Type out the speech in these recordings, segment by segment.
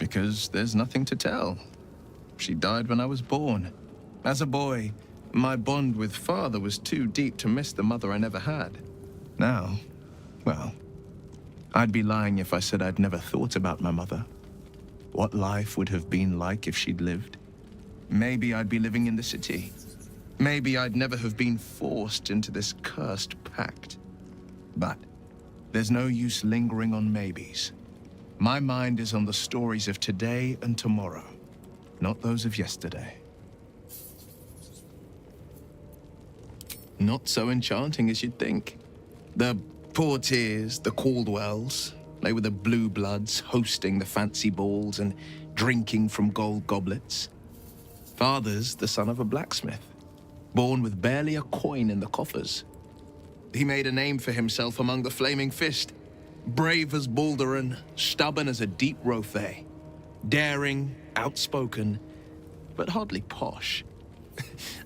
Because there's nothing to tell. She died when I was born. As a boy, my bond with father was too deep to miss the mother I never had. Now, well, I'd be lying if I said I'd never thought about my mother. What life would have been like if she'd lived. Maybe I'd be living in the city. Maybe I'd never have been forced into this cursed pact. But there's no use lingering on maybes. My mind is on the stories of today and tomorrow, not those of yesterday. Not so enchanting as you'd think. The Portiers, the Caldwells, they were the blue bloods hosting the fancy balls and drinking from gold goblets. Father's the son of a blacksmith, born with barely a coin in the coffers. He made a name for himself among the Flaming Fist, brave as Baldur and stubborn as a deep Rothay, daring, outspoken, but hardly posh.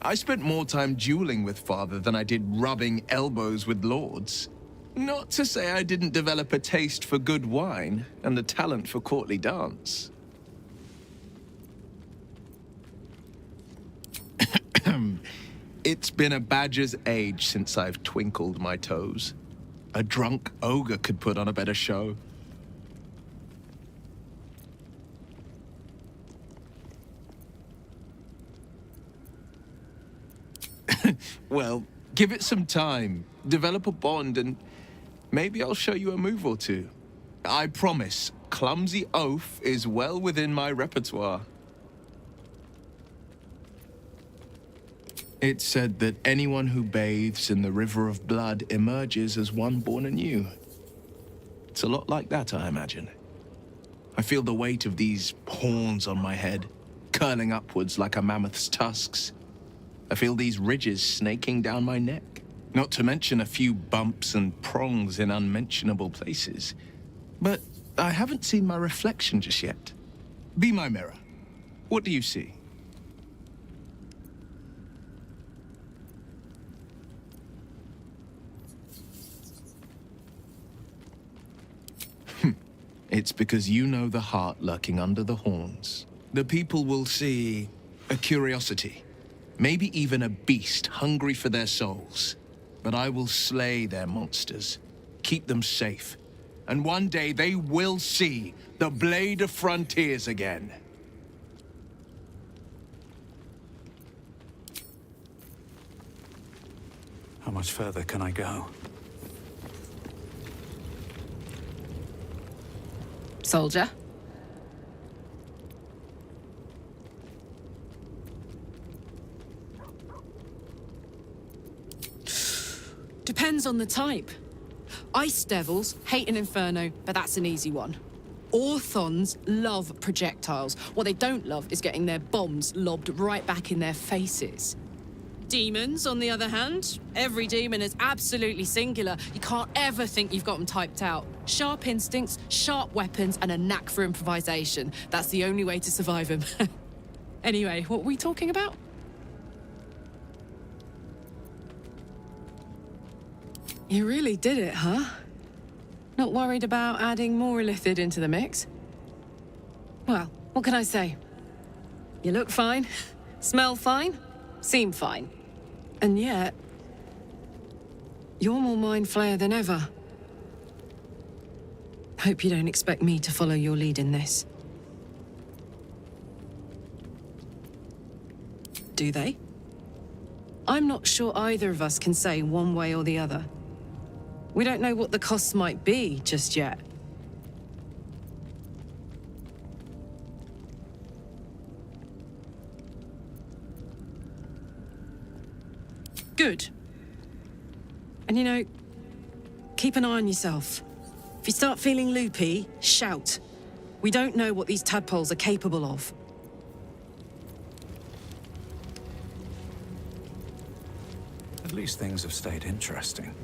I spent more time dueling with father than I did rubbing elbows with lords. Not to say I didn't develop a taste for good wine and a talent for courtly dance. It's been a badger's age since I've twinkled my toes. A drunk ogre could put on a better show. Well, give it some time, develop a bond, and maybe I'll show you a move or two. I promise, clumsy oath is well within my repertoire. It's said that anyone who bathes in the river of blood emerges as one born anew. It's a lot like that, I imagine. I feel the weight of these horns on my head, curling upwards like a mammoth's tusks. I feel these ridges snaking down my neck, not to mention a few bumps and prongs in unmentionable places. But I haven't seen my reflection just yet. Be my mirror. What do you see? It's because you know the heart lurking under the horns. The people will see a curiosity, maybe even a beast hungry for their souls. But I will slay their monsters, keep them safe, and one day they will see the Blade of Frontiers again. How much further can I go? Soldier? Depends on the type. Ice devils hate an inferno, but that's an easy one. Orthons love projectiles. What they don't love is getting their bombs lobbed right back in their faces. Demons, on the other hand, every demon is absolutely singular. You can't ever think you've got them typed out. Sharp instincts, sharp weapons, and a knack for improvisation. That's the only way to survive them. Anyway, what were we talking about? You really did it, huh? Not worried about adding more illithid into the mix? Well, what can I say? You look fine, smell fine, seem fine. And yet, you're more mind flayer than ever. Hope you don't expect me to follow your lead in this. Do they? I'm not sure either of us can say one way or the other. We don't know what the costs might be just yet. Good. And you know, keep an eye on yourself. If you start feeling loopy, shout. We don't know what these tadpoles are capable of. At least things have stayed interesting.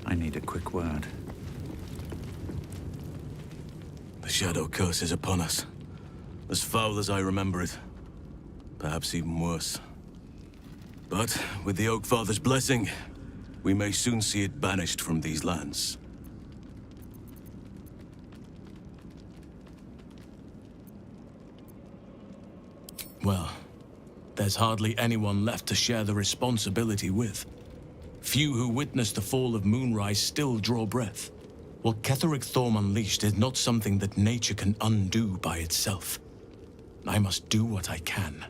I need a quick word. The Shadow Curse is upon us. As foul as I remember it. Perhaps even worse. But with the Oak Father's blessing, we may soon see it banished from these lands. Well, there's hardly anyone left to share the responsibility with. Few who witnessed the fall of Moonrise still draw breath. What Ketheric Thorm unleashed is not something that nature can undo by itself. I must do what I can.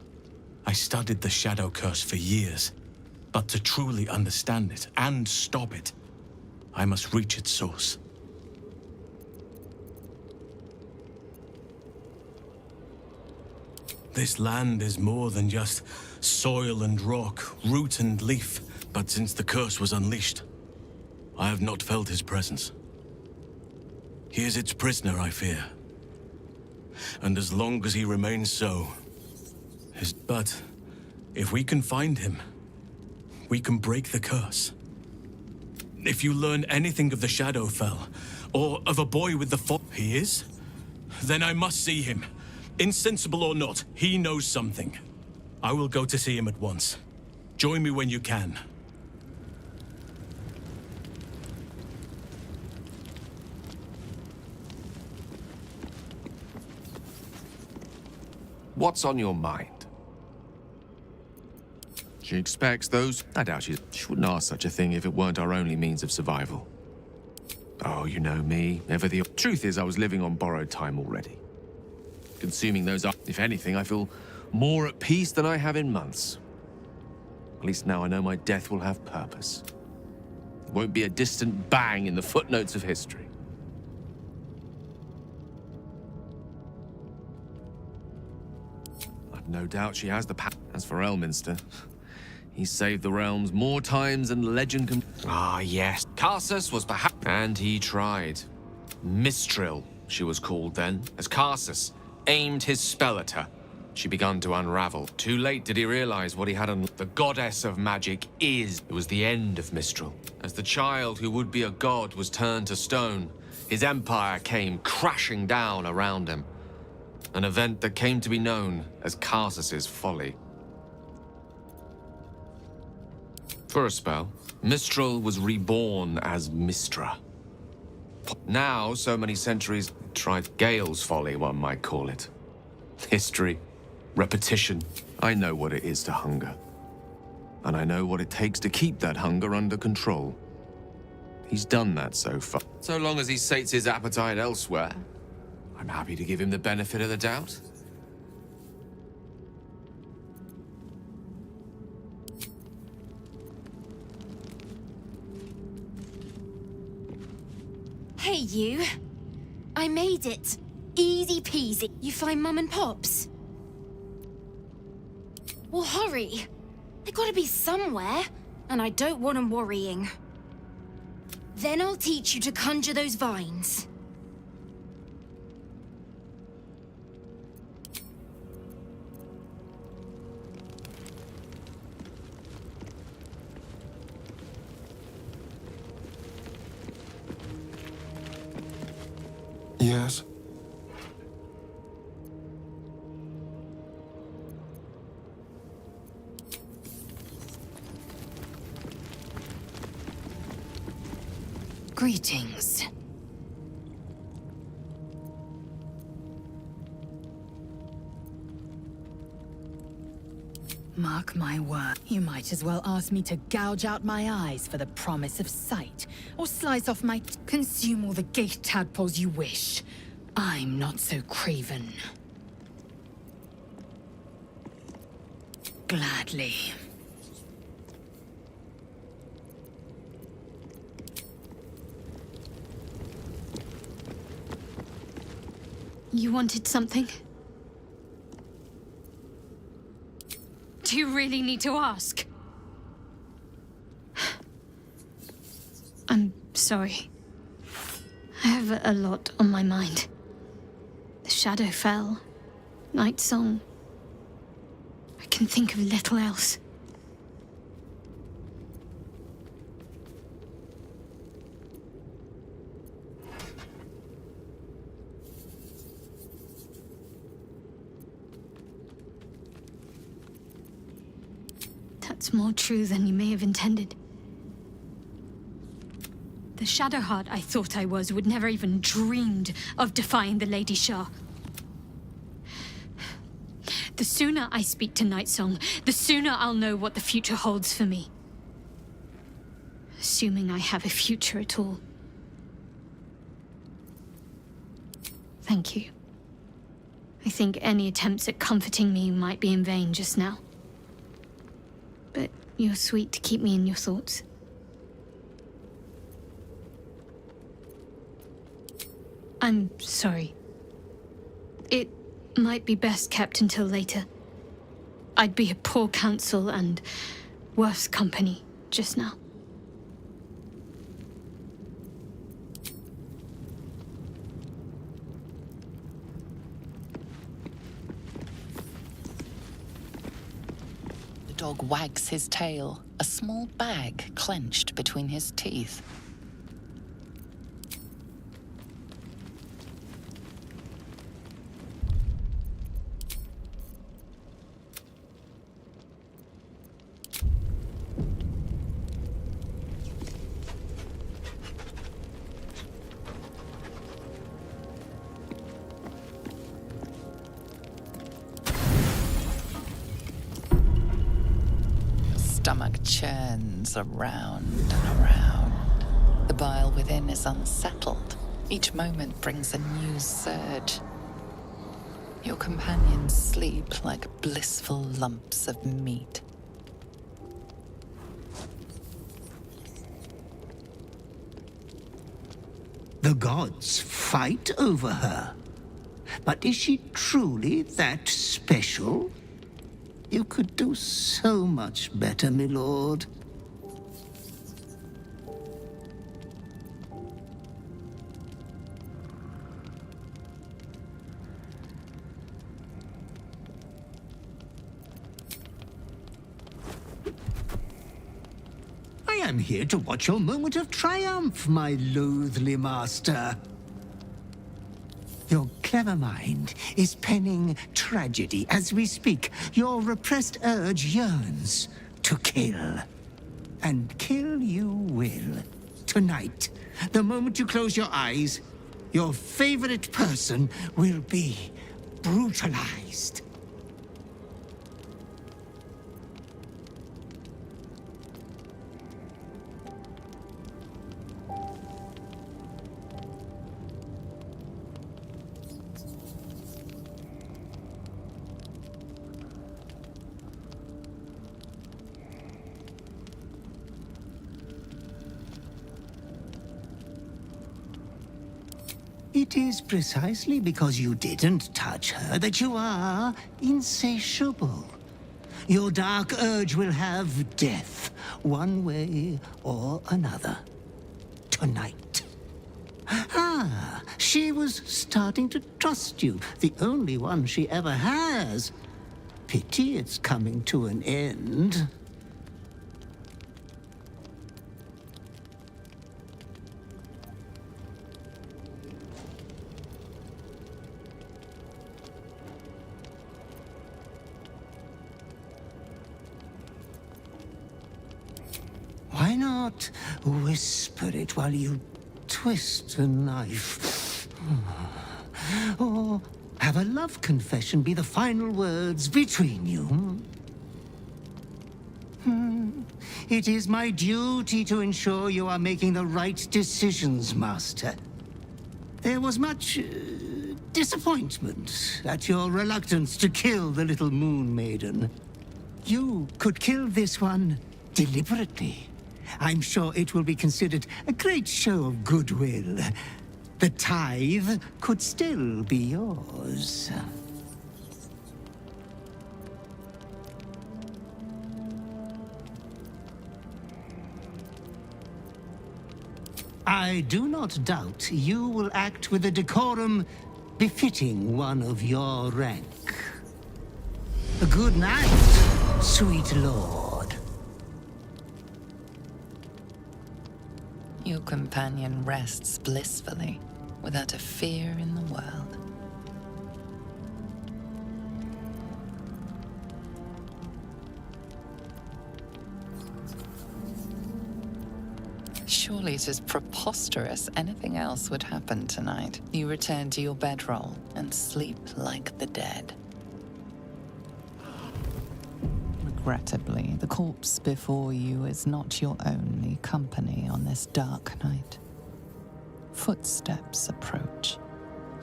I studied the Shadow Curse for years, but to truly understand it and stop it, I must reach its source. This land is more than just soil and rock, root and leaf. But since the curse was unleashed, I have not felt his presence. He is its prisoner, I fear. And as long as he remains so, But if we can find him, we can break the curse. If you learn anything of the Shadowfell, or of a boy with the he is, then I must see him. Insensible or not, he knows something. I will go to see him at once. Join me when you can. What's on your mind? She expects those... I doubt she wouldn't ask such a thing if it weren't our only means of survival. Oh, you know me, never the... Truth is, I was living on borrowed time already. Consuming those up. If anything, I feel more at peace than I have in months. At least now I know my death will have purpose. It won't be a distant bang in the footnotes of history. I've no doubt she has the power. As for Elminster, he saved the realms more times than legend can... Ah, yes. Karsus was perhaps... And he tried. Mistral, she was called then, as Karsus aimed his spell at her. She began to unravel. Too late did he realize what he had on... The goddess of magic is... It was the end of Mistral. As the child who would be a god was turned to stone, his empire came crashing down around him. An event that came to be known as Karsus's folly. For a spell, Mistral was reborn as Mistra. Now, so many centuries, tried Gale's folly, one might call it. History, repetition. I know what it is to hunger. And I know what it takes to keep that hunger under control. He's done that so far. So long as he sates his appetite elsewhere, I'm happy to give him the benefit of the doubt. Hey, you. I made it. Easy peasy. You find Mum and Pops? Well, hurry. They gotta be somewhere, and I don't want them worrying. Then I'll teach you to conjure those vines. Yes? Greetings. Mark my word, you might as well ask me to gouge out my eyes for the promise of sight, or slice off my... Consume all the gate tadpoles you wish. I'm not so craven. Gladly. You wanted something? Do you really need to ask? I'm sorry. I have a lot on my mind. The shadow fell. Night song. I can think of little else. That's more true than you may have intended. The Shadowheart I thought I was would never even dreamed of defying the Lady Shah. The sooner I speak to Nightsong, the sooner I'll know what the future holds for me. Assuming I have a future at all. Thank you. I think any attempts at comforting me might be in vain just now. But you're sweet to keep me in your thoughts. I'm sorry. It might be best kept until later. I'd be a poor counsel and worse company just now. The dog wags his tail, a small bag clenched between his teeth. Stomach churns around and around. The bile within is unsettled. Each moment brings a new surge. Your companions sleep like blissful lumps of meat. The gods fight over her. But is she truly that special? You could do so much better, my lord. I am here to watch your moment of triumph, my loathly master. Your clever mind is penning tragedy as we speak. Your repressed urge yearns to kill. And kill you will. Tonight, the moment you close your eyes, your favorite person will be brutalized. It is precisely because you didn't touch her that you are insatiable. Your dark urge will have death, one way or another. Tonight. Ah, she was starting to trust you, the only one she ever has. Pity it's coming to an end. Why not whisper it while you twist a knife? Or have a love confession be the final words between you? It is my duty to ensure you are making the right decisions, Master. There was much disappointment at your reluctance to kill the little moon maiden. You could kill this one deliberately. I'm sure it will be considered a great show of goodwill. the tithe could still be yours. I do not doubt you will act with a decorum befitting one of your rank. Good night, sweet lord. Your companion rests blissfully, without a fear in the world. Surely it is preposterous anything else would happen tonight. You return to your bedroll and sleep like the dead. Regrettably, the corpse before you is not your only company on this dark night. Footsteps approach.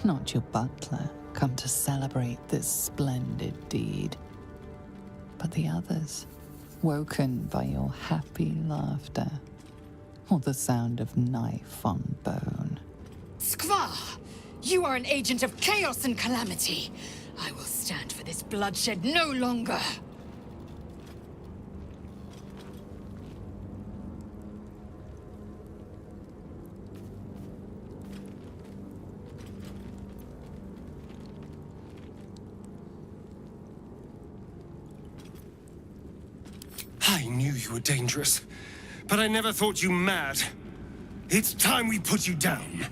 Not your butler, come to celebrate this splendid deed, but the others, woken by your happy laughter, or the sound of knife on bone. Skvar! You are an agent of chaos and calamity. I will stand for this bloodshed no longer. I knew you were dangerous, but I never thought you mad. It's time we put you down.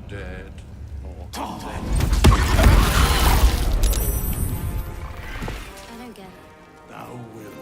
Dead or I don't get it. thou wilt.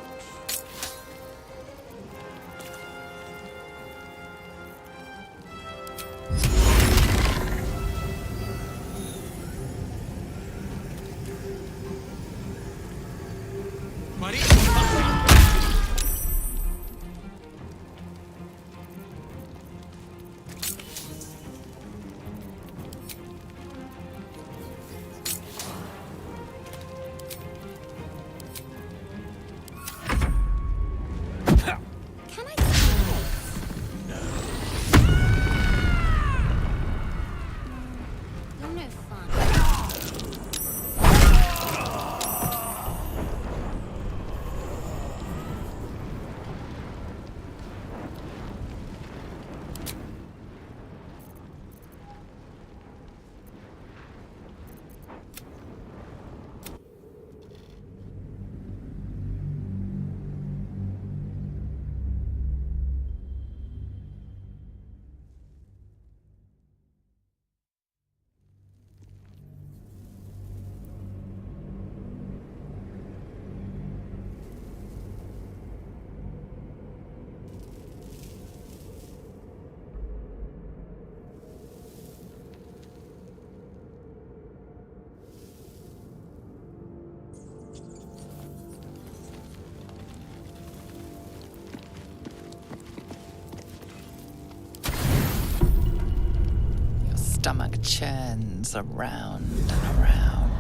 Stomach churns around and around.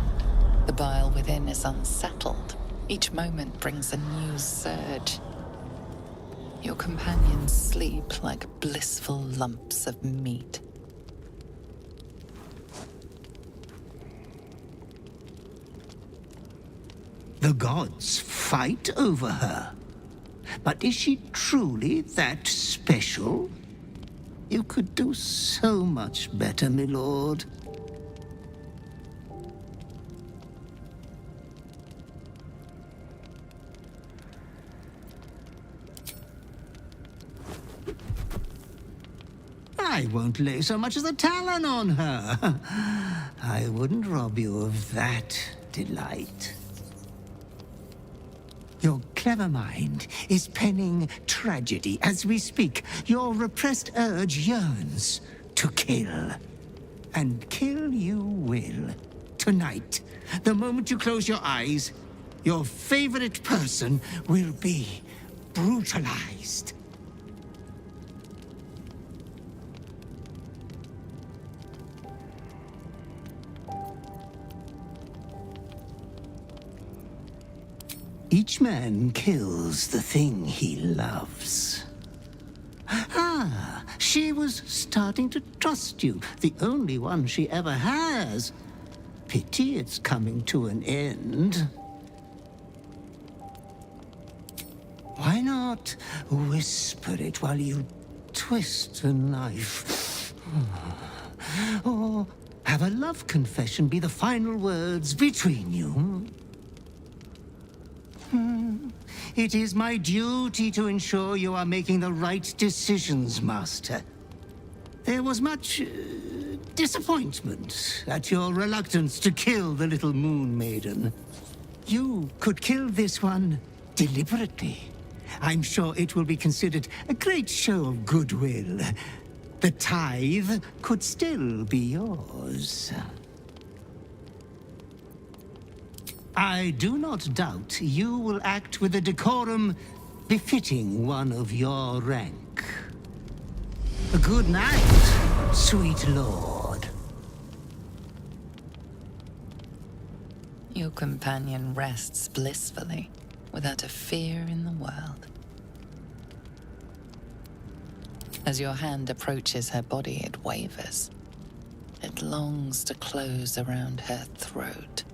The bile within is unsettled. Each moment brings a new surge. Your companions sleep like blissful lumps of meat. The gods fight over her. But is she truly that special? You could do so much better, my lord. I won't lay so much as a talon on her. I wouldn't rob you of that delight. Your clever mind is penning tragedy as we speak. Your repressed urge yearns to kill. And kill you will. Tonight, the moment you close your eyes, your favorite person will be brutalized. Each man kills the thing he loves. Ah, she was starting to trust you, the only one she ever has. Pity it's coming to an end. Why not whisper it while you twist a knife? Or have a love confession be the final words between you? It is my duty to ensure you are making the right decisions, Master. There was much disappointment at your reluctance to kill the little moon maiden. You could kill this one deliberately. I'm sure it will be considered a great show of goodwill. The tithe could still be yours. I do not doubt you will act with a decorum befitting one of your rank. Good night, sweet lord. Your companion rests blissfully, without a fear in the world. As your hand approaches her body, it wavers. It longs to close around her throat.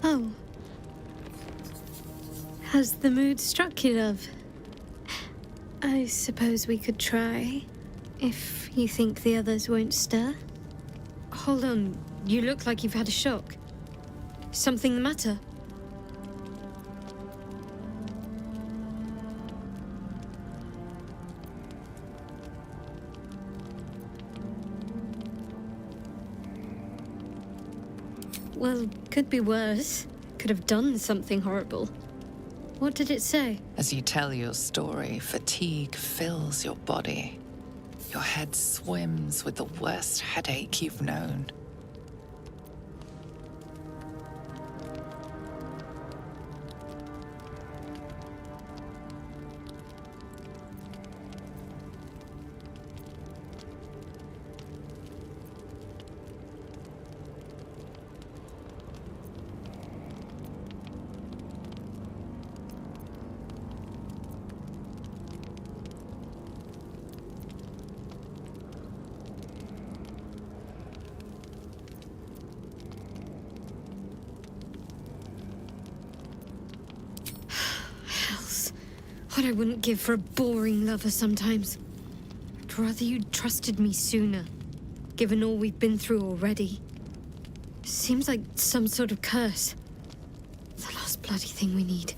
Oh. Has the mood struck you, love? I suppose we could try, if you think the others won't stir. Hold on, you look like you've had a shock. Something the matter? Well, could be worse. Could have done something horrible. What did it say? As you tell your story, fatigue fills your body. Your head swims with the worst headache you've known. What I wouldn't give for a boring lover sometimes. I'd rather you'd trusted me sooner, given all we've been through already. Seems like some sort of curse. The last bloody thing we need.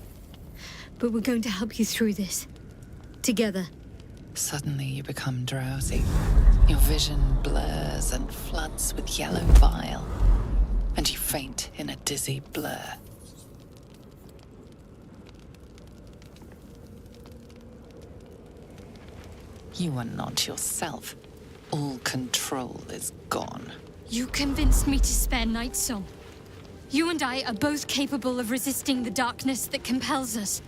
But we're going to help you through this. Together. Suddenly you become drowsy. Your vision blurs and floods with yellow bile. And you faint in a dizzy blur. You are not yourself. All control is gone. You convinced me to spare Night Song. You and I are both capable of resisting the darkness that compels us.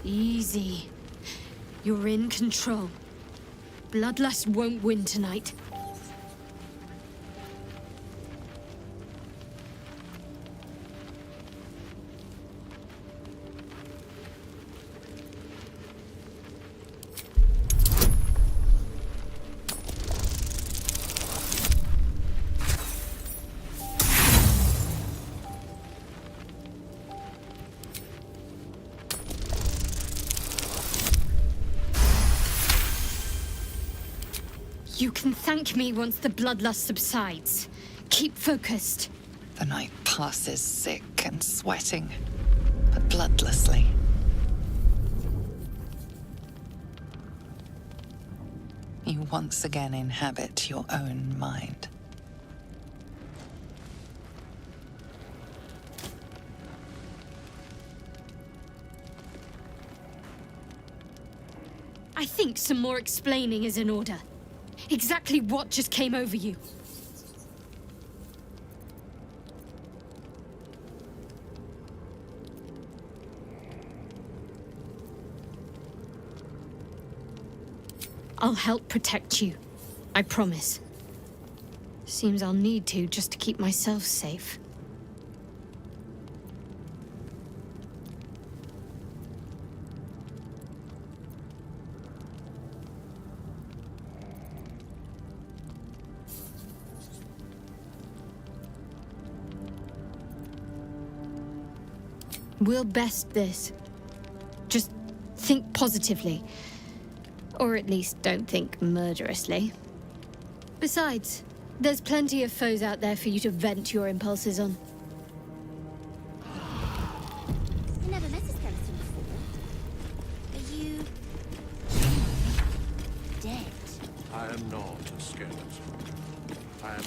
Easy. You're in control. Bloodlust won't win tonight. You can thank me once the bloodlust subsides. Keep focused. The night passes sick and sweating, but bloodlessly. You once again inhabit your own mind. I think some more explaining is in order. Exactly what just came over you? I'll help protect you. I promise. Seems I'll need to just to keep myself safe. We'll best this. Just think positively. Or at least don't think murderously. Besides, there's plenty of foes out there for you to vent your impulses on. I never met a skeleton before. Are you... dead? I am not a skeleton. I am...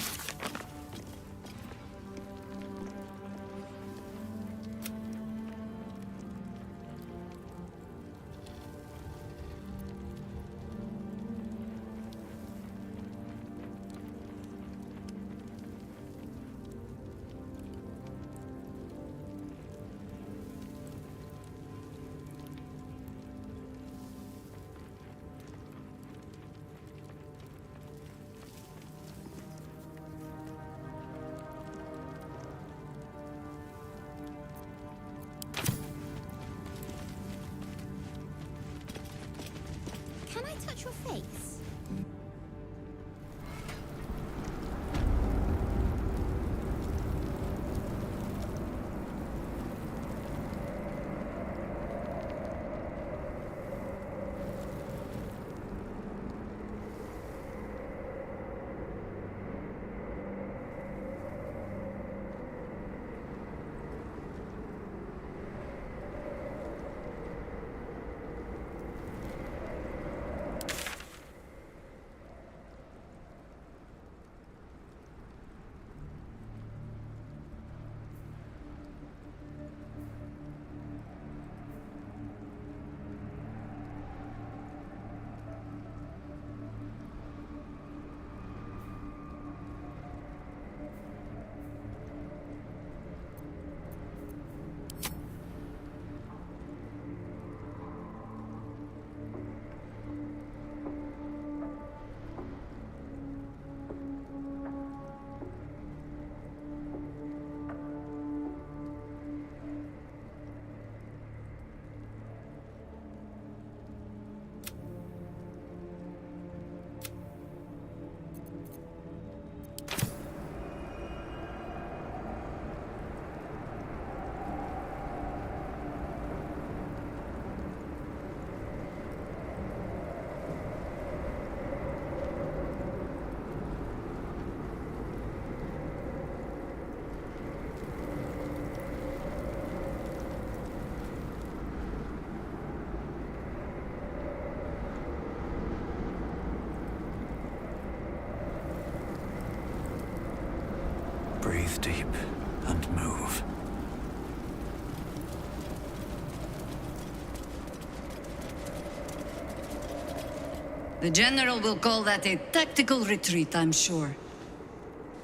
The General will call that a tactical retreat, I'm sure.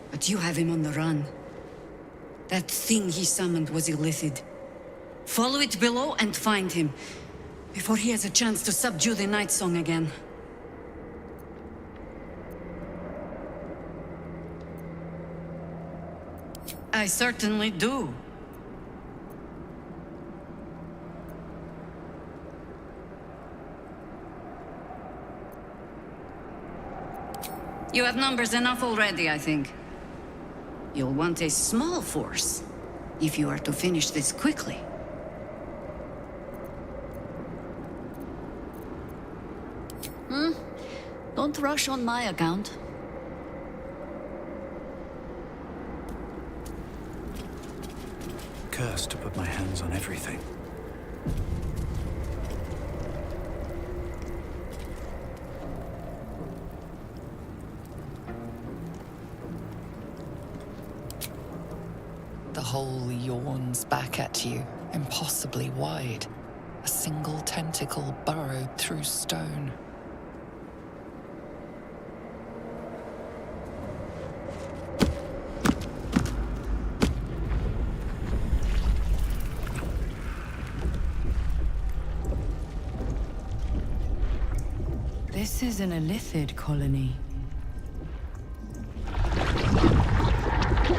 But you have him on the run. That thing he summoned was illithid. Follow it below and find him, before he has a chance to subdue the Night Song again. I certainly do. You have numbers enough already, I think. You'll want a small force, if you are to finish this quickly. Don't rush on my account. Cursed to put my hands on everything. The hole yawns back at you, impossibly wide. A single tentacle burrowed through stone. This is an illithid colony.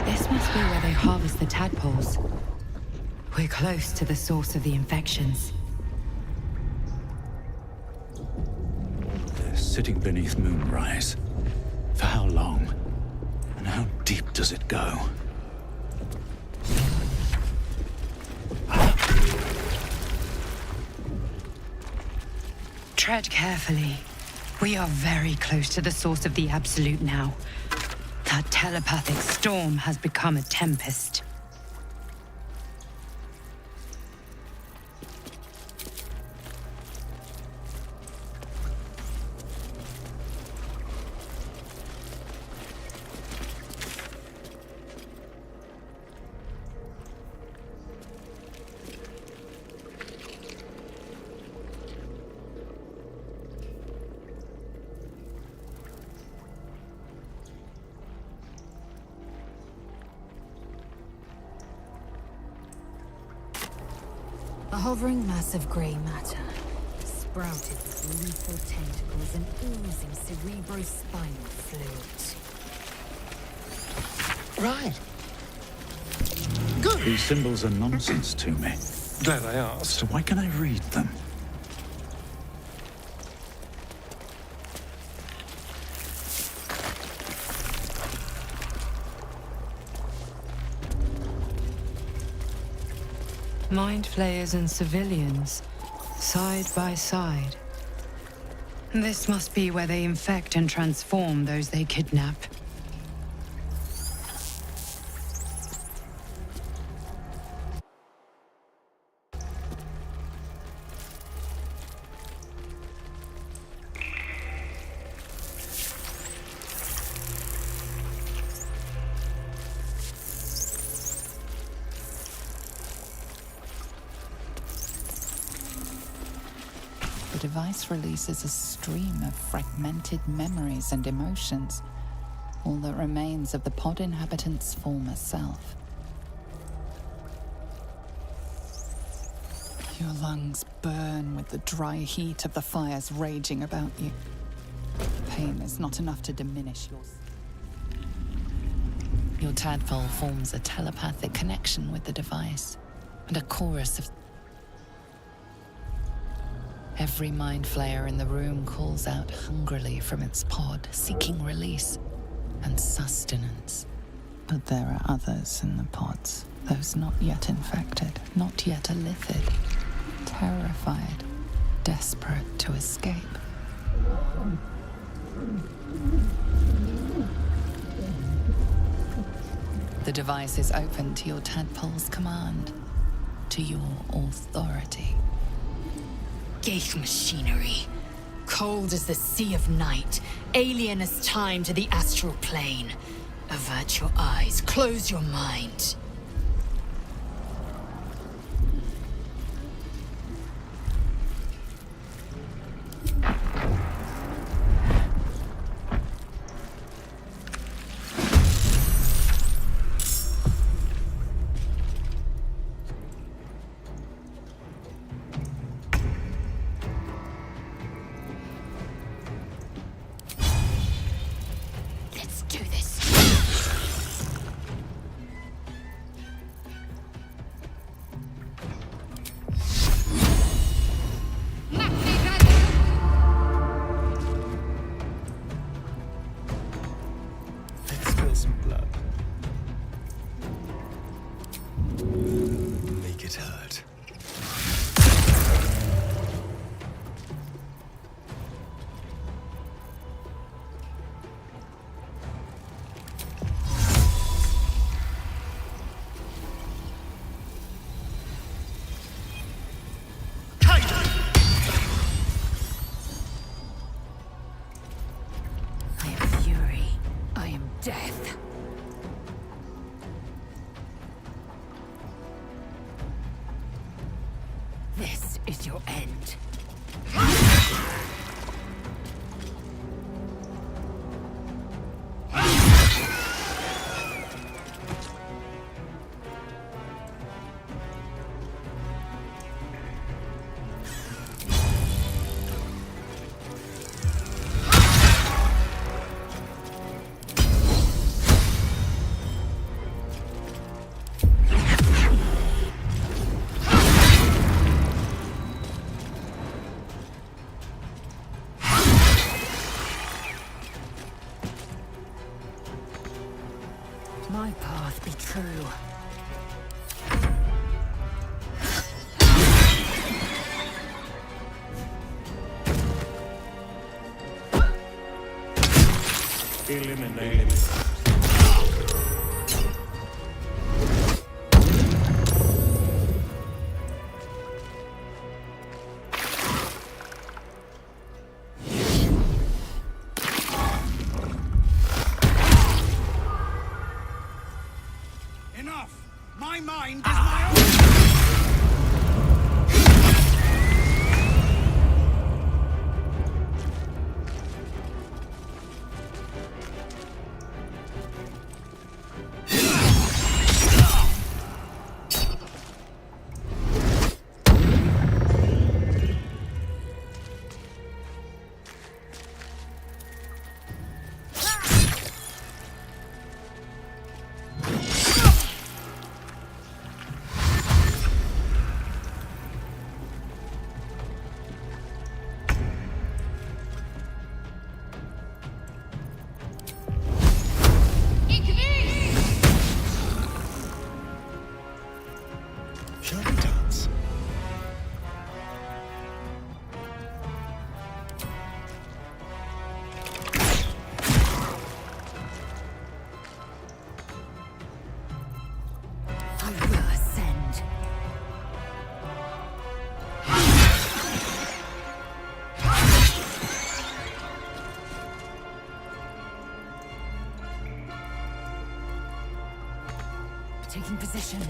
This must be where they harvest the tadpoles. We're close to the source of the infections. They're sitting beneath moonrise. For how long? And how deep does it go? Tread carefully. We are very close to the source of the Absolute now. That telepathic storm has become a tempest. A hovering mass of grey matter, sprouted with lethal tentacles and oozing cerebrospinal fluid. Right. These symbols are nonsense to me. Glad I asked. So why can I read them? Mind flayers and civilians, side by side. This must be where they infect and transform those they kidnap. The device releases a stream of fragmented memories and emotions, all that remains of the pod inhabitant's former self. Your lungs burn with the dry heat of the fires raging about you. Pain is not enough to diminish yours. Your tadpole forms a telepathic connection with the device, and a chorus of... Every mind flayer in the room calls out hungrily from its pod, seeking release and sustenance. But there are others in the pods, those not yet infected, not yet illithid, terrified, desperate to escape. The device is open to your tadpole's command, to your authority. Ghaik machinery. Cold as the sea of night, alien as time to the astral plane. Avert your eyes, close your mind. This is your end. My path be true. Eliminate. Enough! My mind is my own! Shall we dance? I will ascend. Taking position.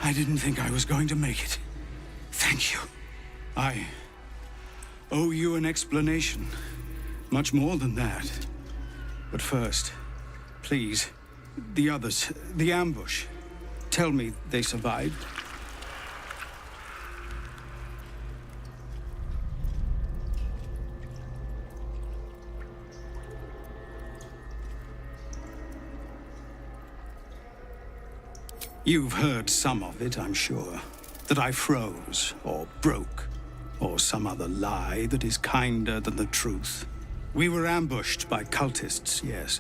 I didn't think I was going to make it. Thank you. I owe you an explanation. Much more than that. But first, please, the others, the ambush. Tell me they survived. You've heard some of it, I'm sure. That I froze, or broke, or some other lie that is kinder than the truth. We were ambushed by cultists, yes.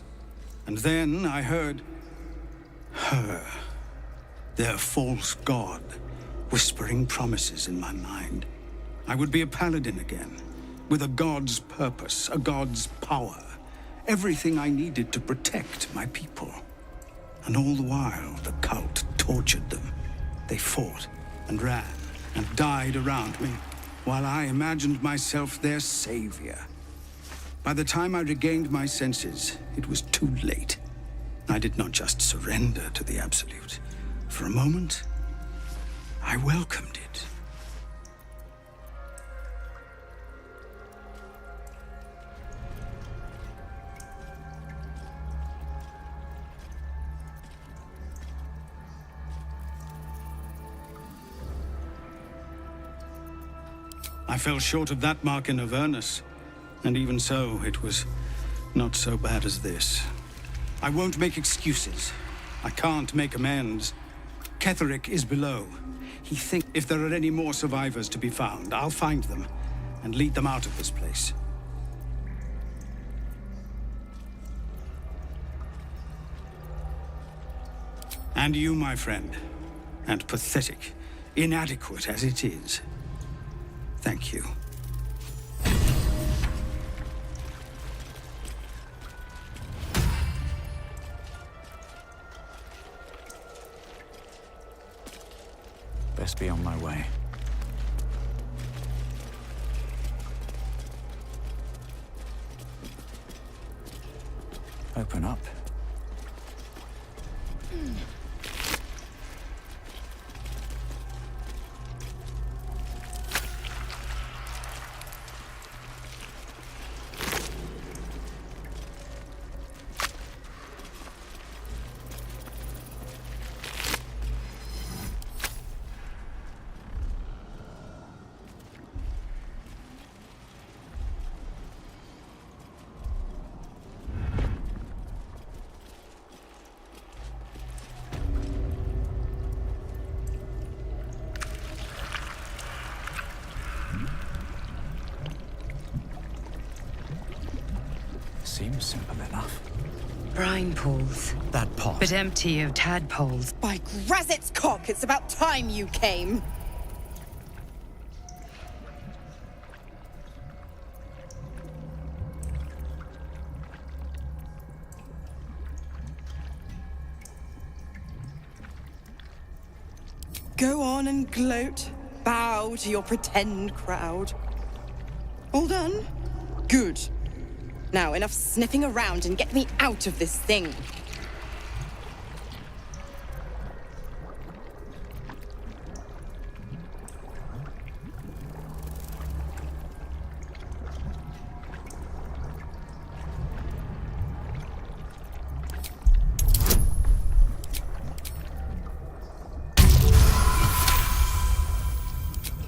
And then I heard her, their false god, whispering promises in my mind. I would be a paladin again, with a god's purpose, a god's power. Everything I needed to protect my people. And all the while, the cult tortured them. They fought and ran and died around me, while I imagined myself their savior. By the time I regained my senses, it was too late. I did not just surrender to the Absolute. For a moment, I welcomed it. I fell short of that mark in Avernus, and even so, it was not so bad as this. I won't make excuses. I can't make amends. Ketheric is below. He thinks if there are any more survivors to be found, I'll find them and lead them out of this place. And you, my friend, and pathetic, inadequate as it is, Thank you. Best be on my way. Open up. Seems simple enough. Brine pools. That pot. But empty of tadpoles. By Grazit's cock, it's about time you came. Go on and gloat. Bow to your pretend crowd. All done? Good. Now, enough sniffing around and get me out of this thing.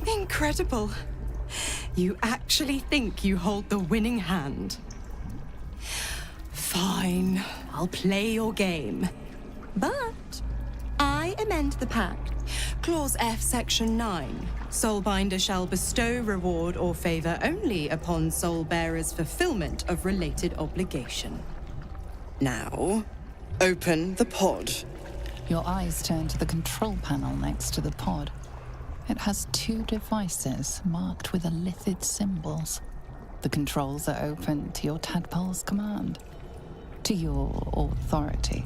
Incredible. You actually think you hold the winning hand. Fine, I'll play your game. But I amend the pact. Clause F, Section 9. Soulbinder shall bestow reward or favor only upon soul bearers' fulfillment of related obligation. Now, open the pod. Your eyes turn to the control panel next to the pod. It has 2 devices marked with elithid symbols. The controls are open to your tadpole's command, to your authority.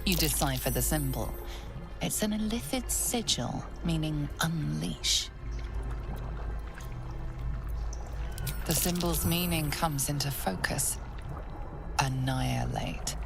You decipher the symbol. It's an elithid sigil, meaning unleash. The symbol's meaning comes into focus. Annihilate.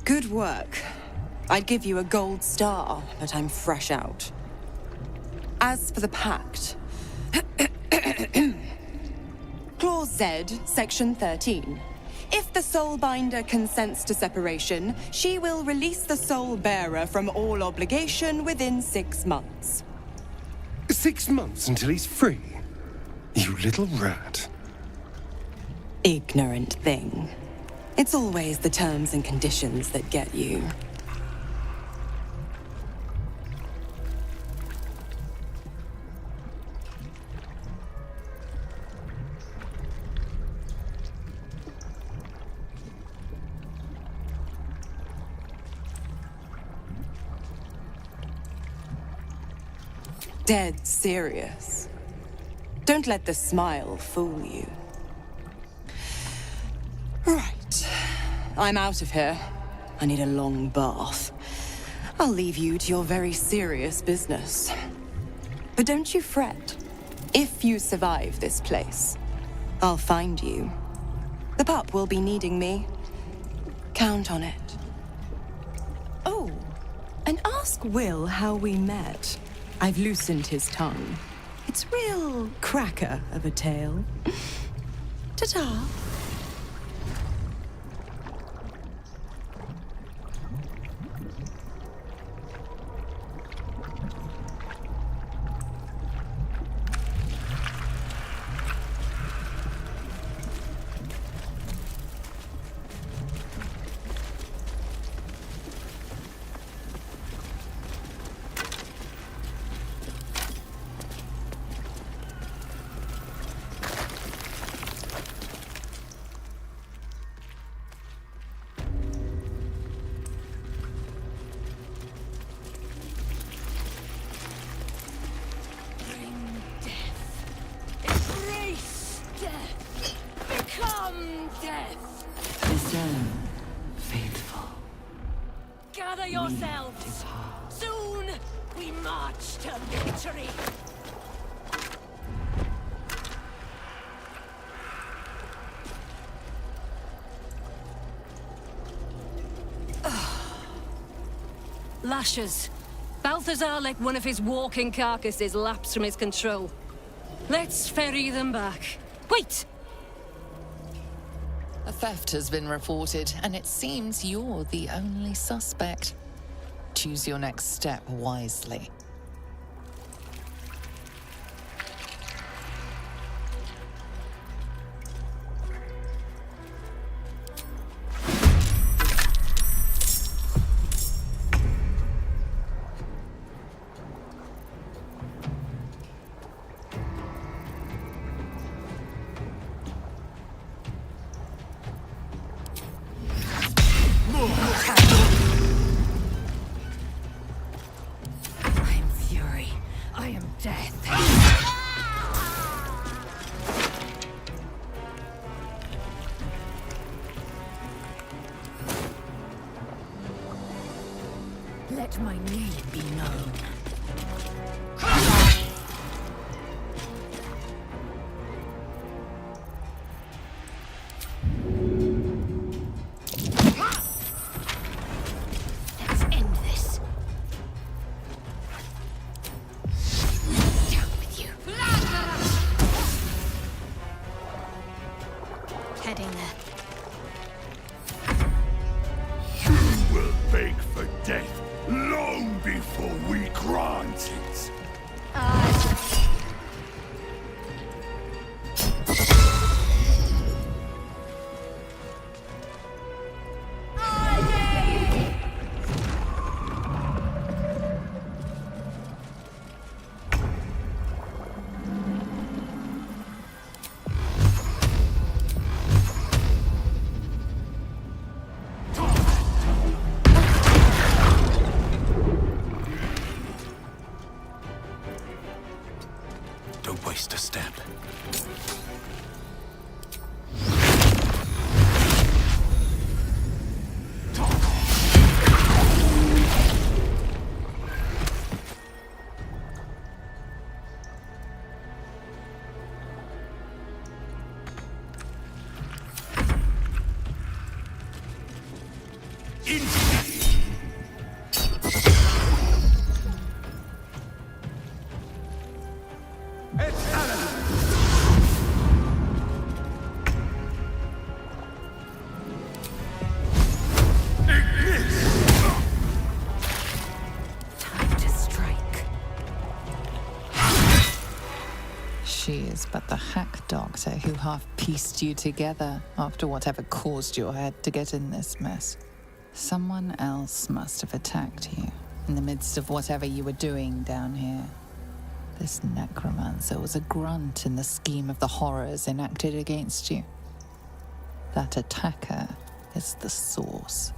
Good work. I'd give you a gold star, but I'm fresh out. As for the pact... Clause Z, Section 13. If the Soulbinder consents to separation, she will release the Soul Bearer from all obligation within 6 months. 6 months until he's free? You little rat. Ignorant thing. It's always the terms and conditions that get you. Dead serious. Don't let the smile fool you. Right. I'm out of here. I need a long bath. I'll leave you to your very serious business. But don't you fret. If you survive this place, I'll find you. The pup will be needing me. Count on it. Oh, and ask Will how we met. I've loosened his tongue. It's real cracker of a tale. Ta-ta. death! Discern, faithful. Gather yourselves! Soon we march to victory! Lashers. Balthazar let one of his walking carcasses lapse from his control. Let's ferry them back. Wait! A theft has been reported, and it seems you're the only suspect. Choose your next step wisely. I am fury. I am death. Let my name be known. Let's end this. Down with you. Heading there. You will beg for death long before we grant it. Don't waste a step. Time to strike. She is but the hack doctor who half pieced you together after whatever caused your head to get in this mess. Someone else must have attacked you in the midst of whatever you were doing down here. This necromancer was a grunt in the scheme of the horrors enacted against you. That attacker is the source.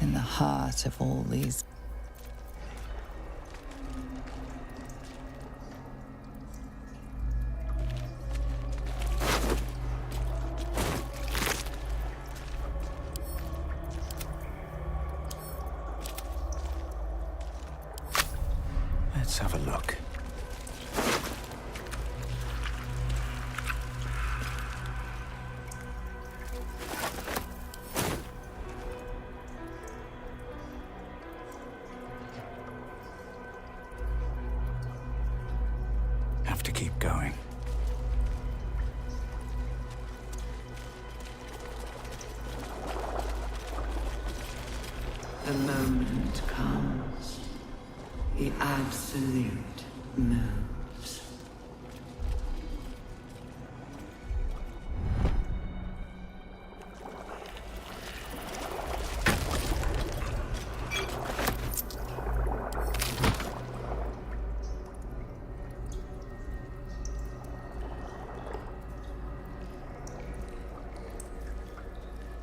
In the heart of all these Let's have a look. Have to keep going. The moment comes. The absolute moves.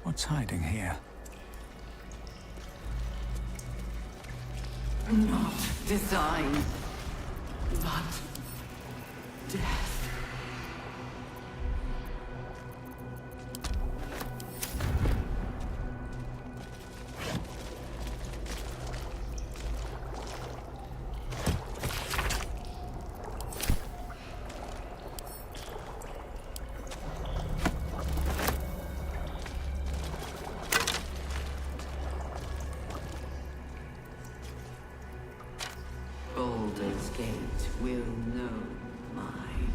What's hiding here? Not design, but death. Baldur's Gate will know my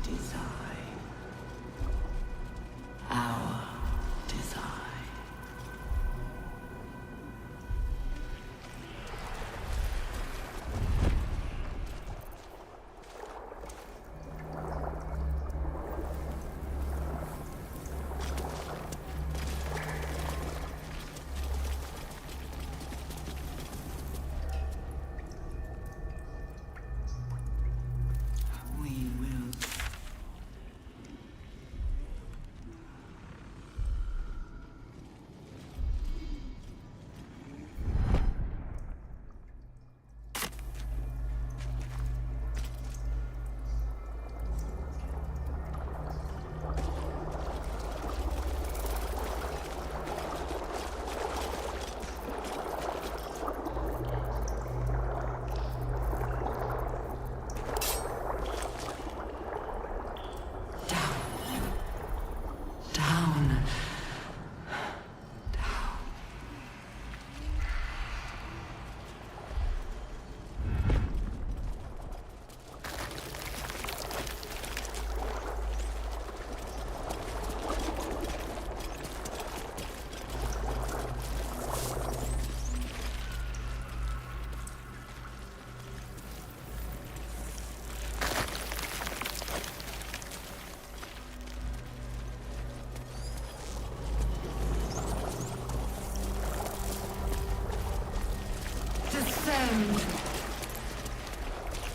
design. Our design.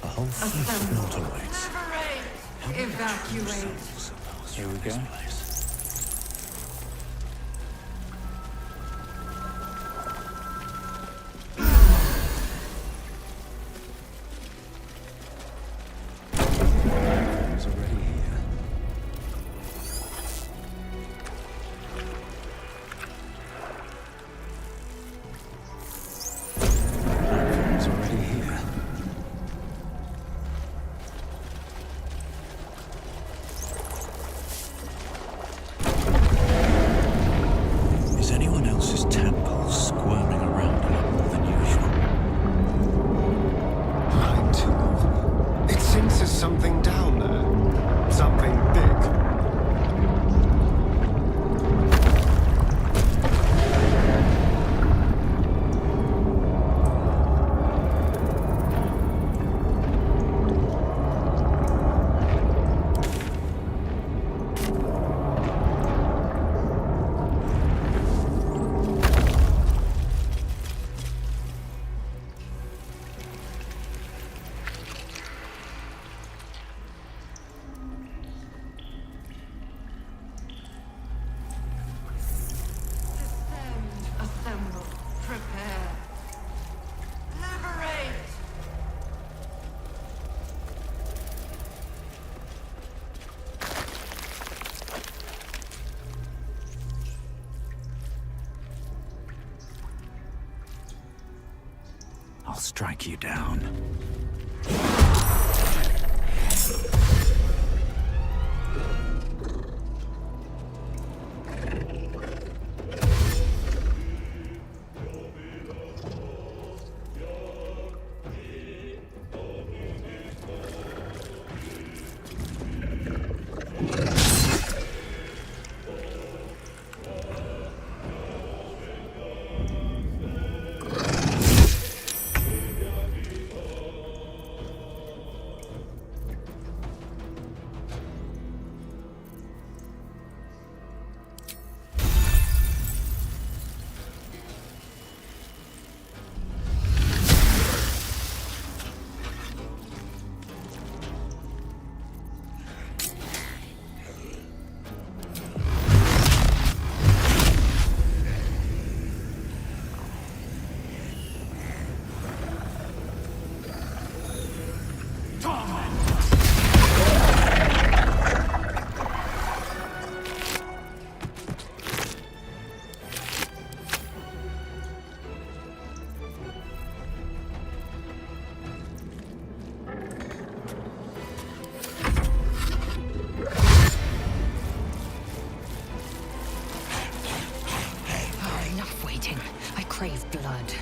A whole fleet of Nautilus. Evacuate. Here we go. It's already here. It's already here. Is anyone else's temple squirming around a lot more than usual? Mine too. It senses something down there. Something big. Assemble. Prepare. Liberate! I'll strike you down. Enough waiting. I crave blood.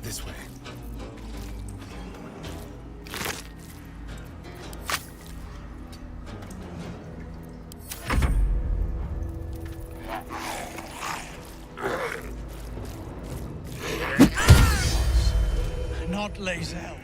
This way. Not Lae'zel.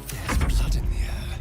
There's blood in the air.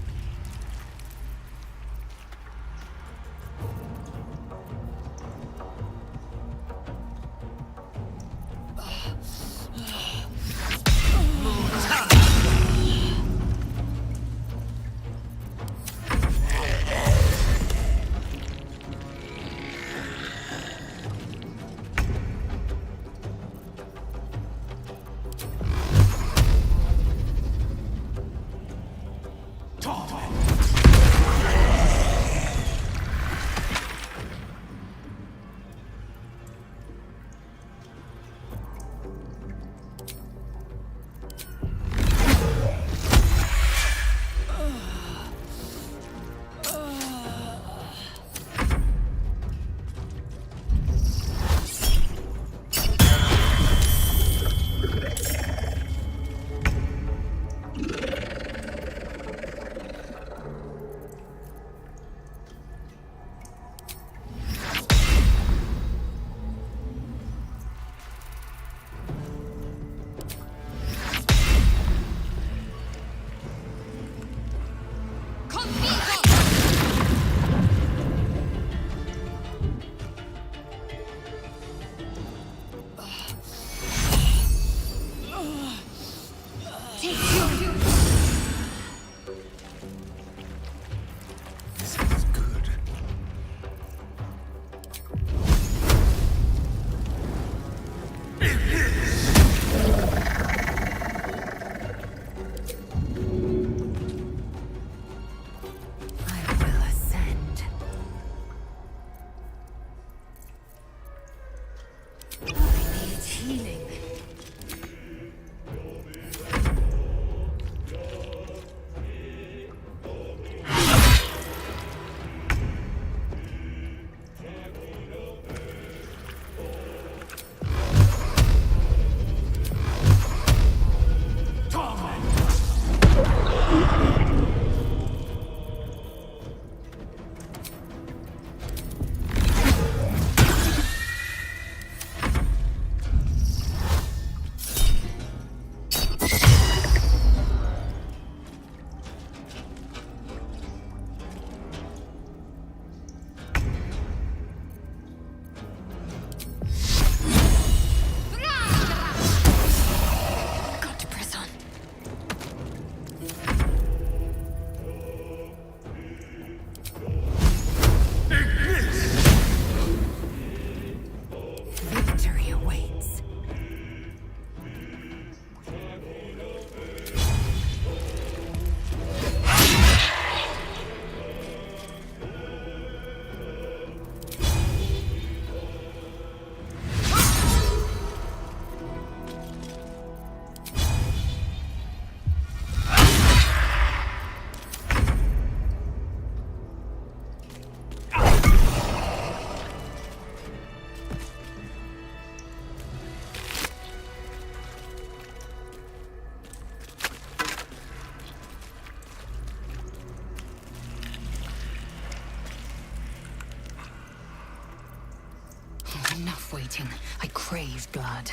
Enough waiting. I crave blood.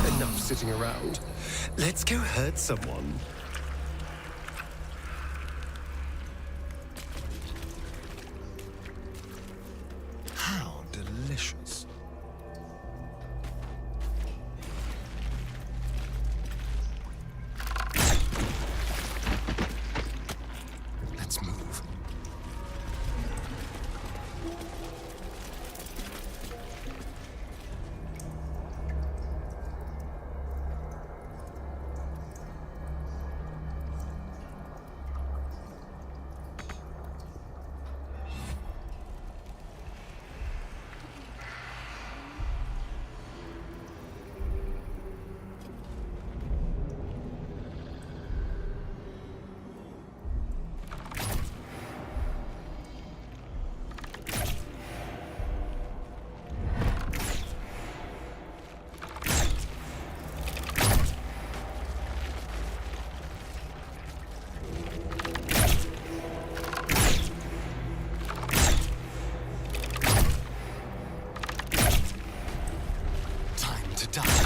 Enough sitting around. Let's go hurt someone. How delicious. Let's move.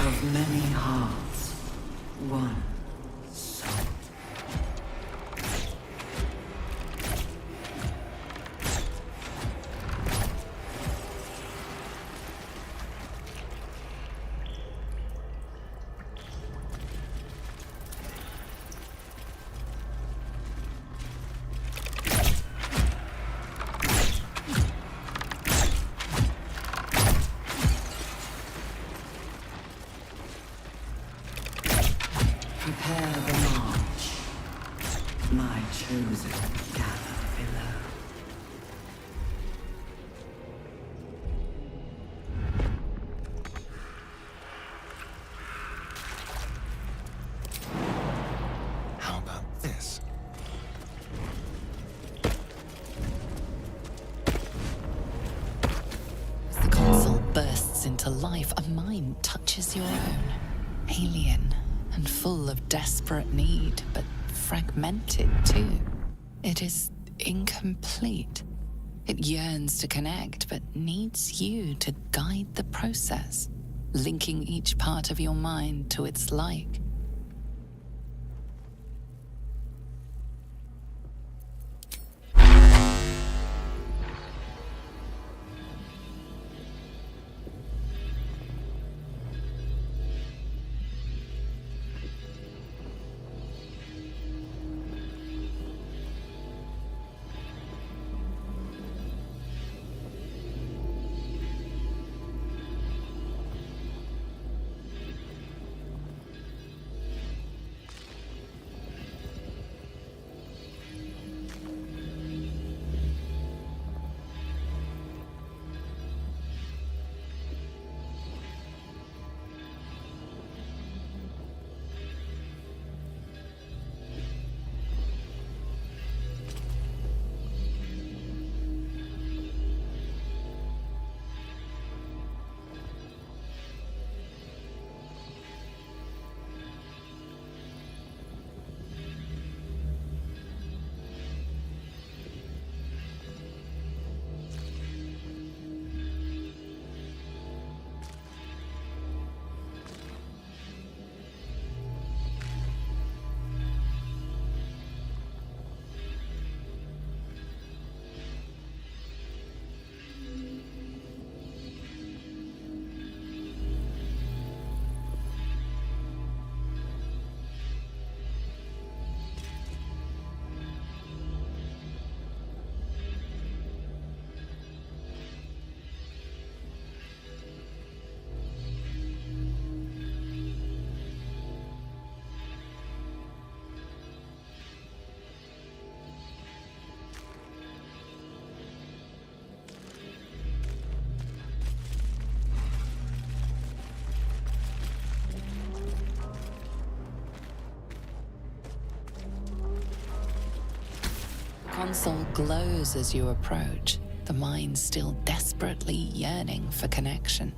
Of many hearts, one soul. Prepare the march. My chosen gather below. How about this? As the console bursts into life, a mind touches your own. Alien and full of desperate need, but fragmented too. It is incomplete. It yearns to connect, but needs you to guide the process, linking each part of your mind to its like. Console glows as you approach, the mind still desperately yearning for connection.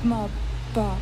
ma, ba,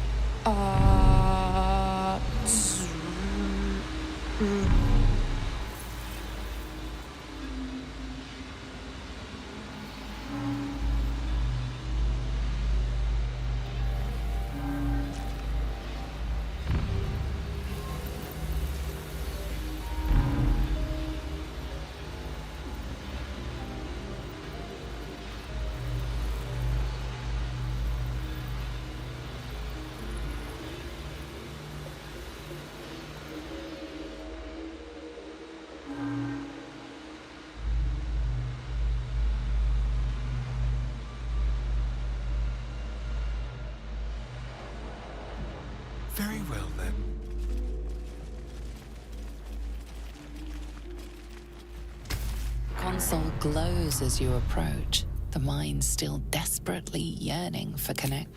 Very well, then. Console glows as you approach, the mind still desperately yearning for connect.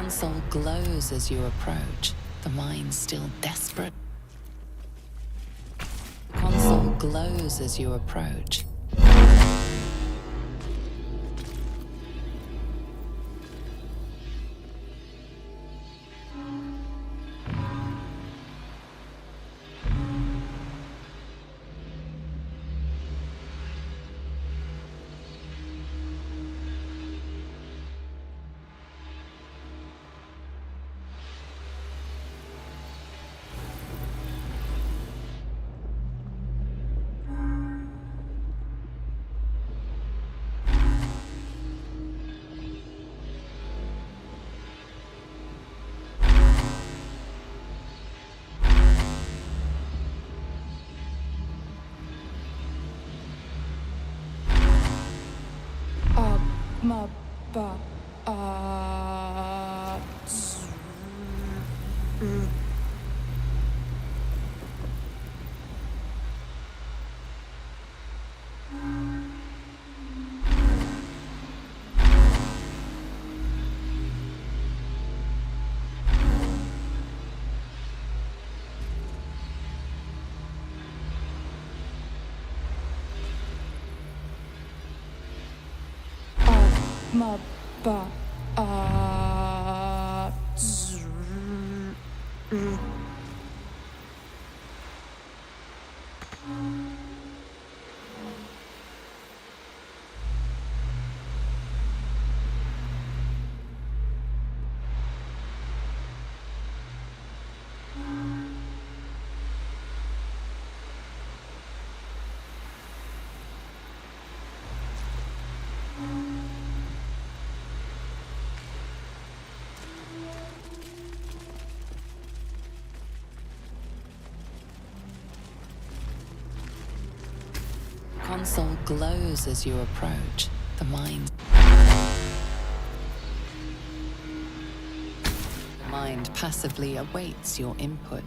Console glows as you approach, the mind still desperate. Console glows as you approach. ma, ba, ma, ba, Console glows as you approach, the mind. The mind passively awaits your input.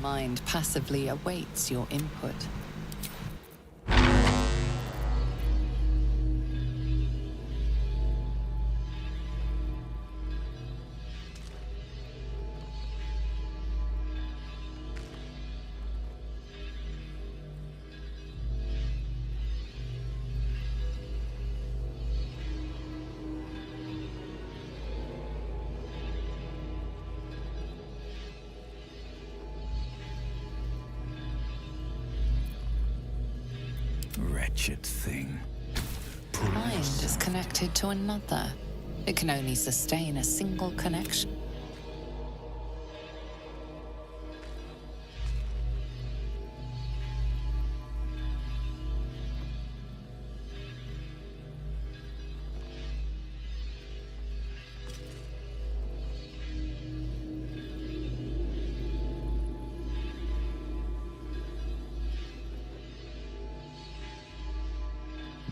mind passively awaits your input. Wretched thing. The mind is connected to another. It can only sustain a single connection.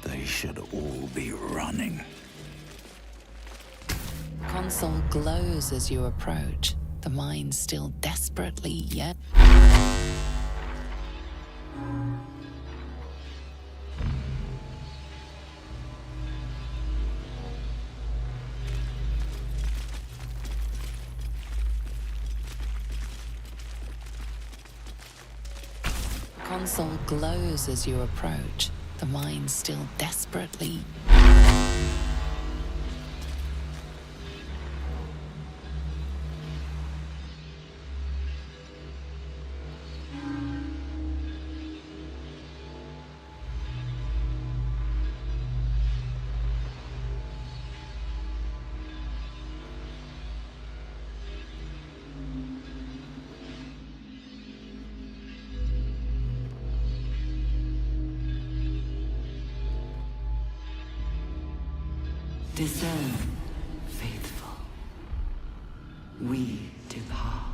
They should all be running. The console glows as you approach, the mind still desperately yet. The console glows as you approach, the mind still desperately. Discern, faithful. We depart.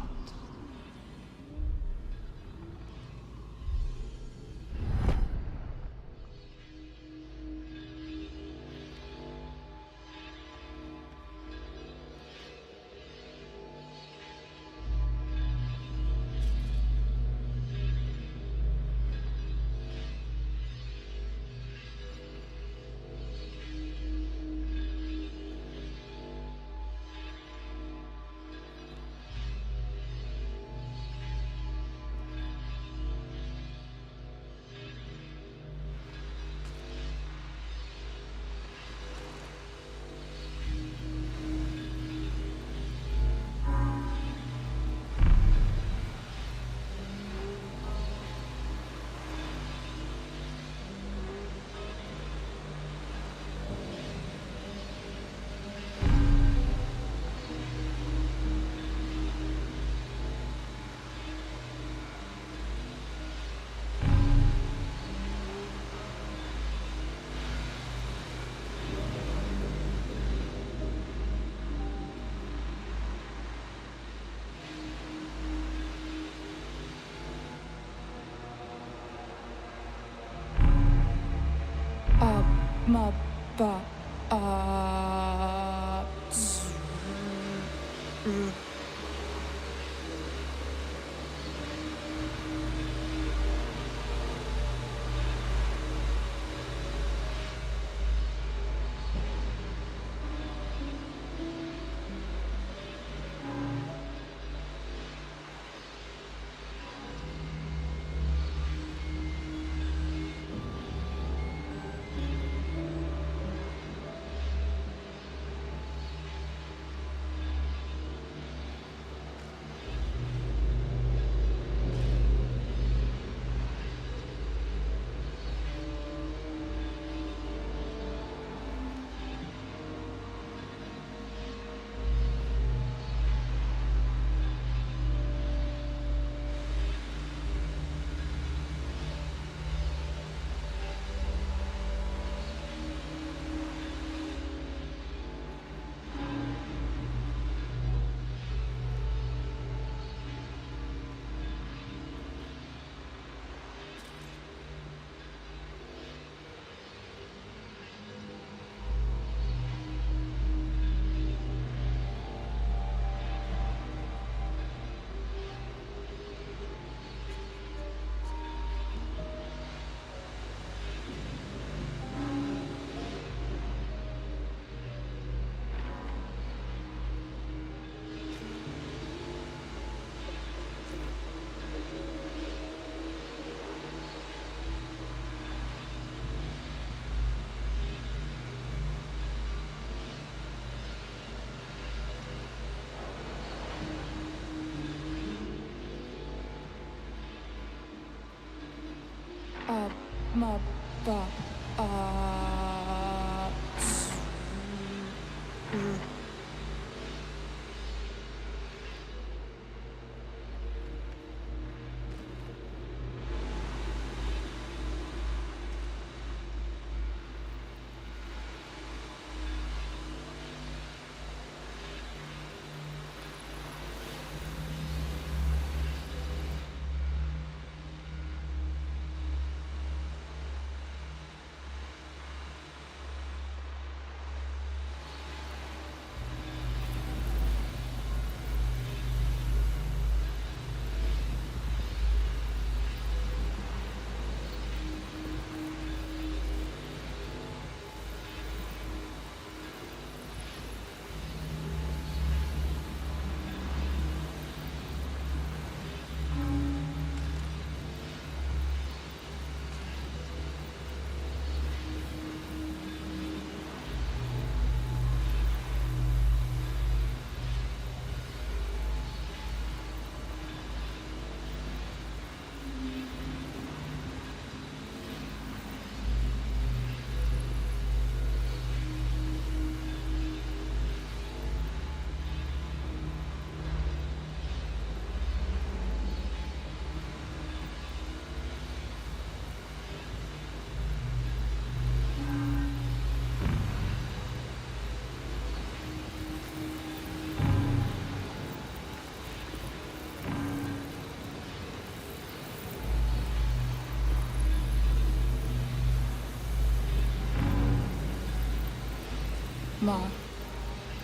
ba,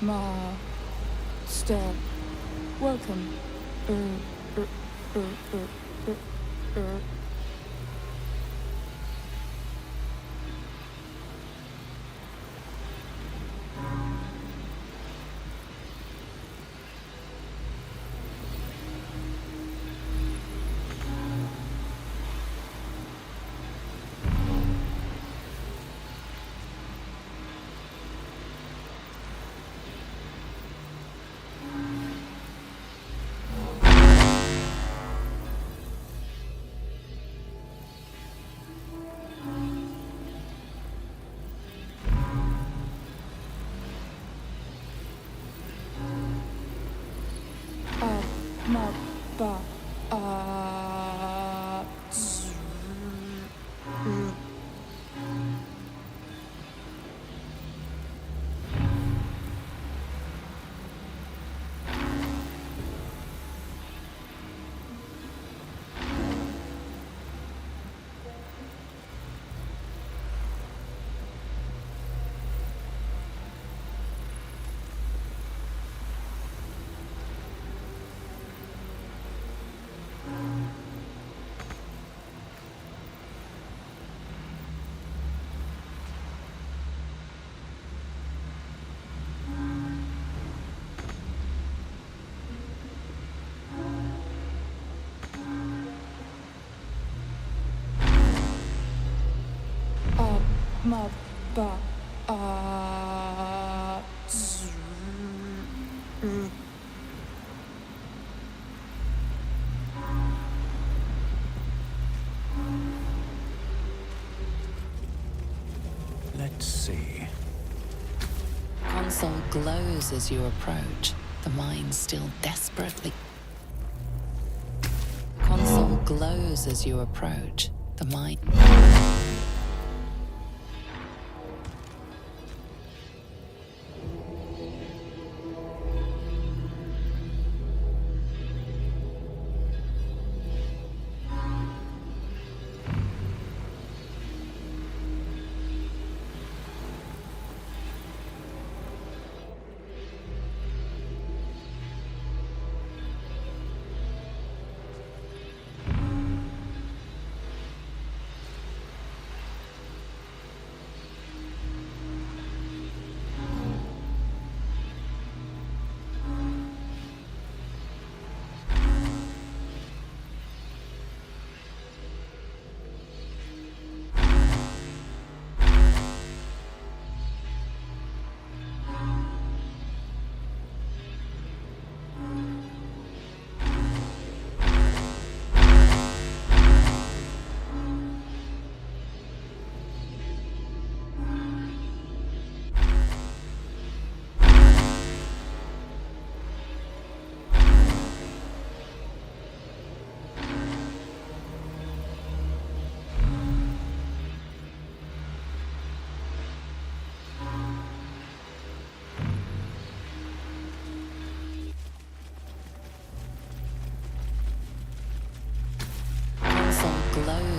Master. Welcome. Let's see. Console glows as you approach, the mind still desperately. Console glows as you approach, the mind.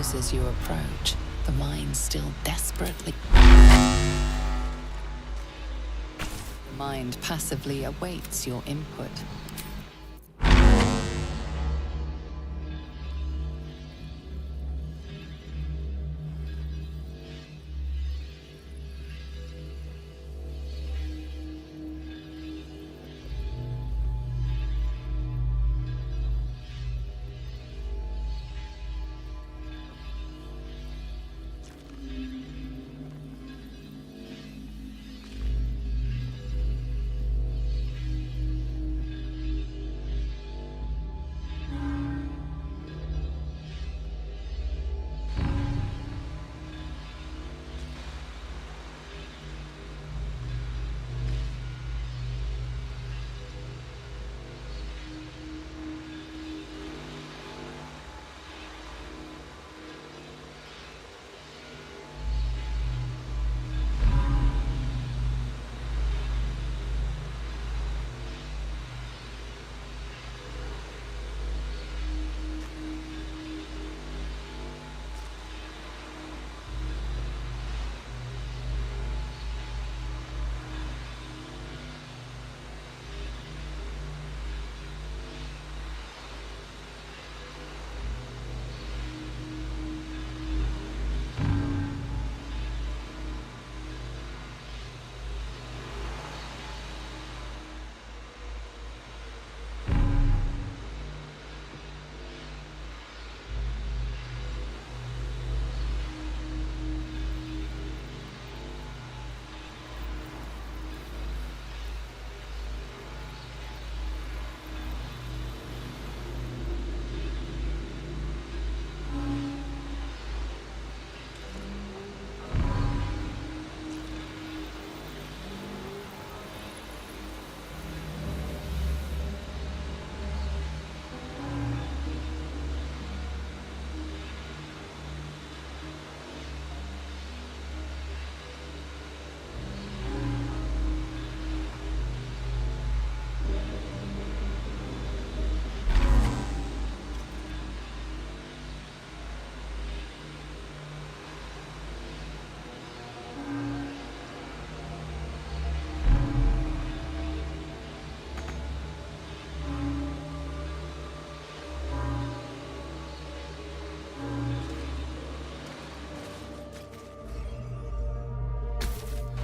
glows as you approach, the mind still desperately... The mind passively awaits your input.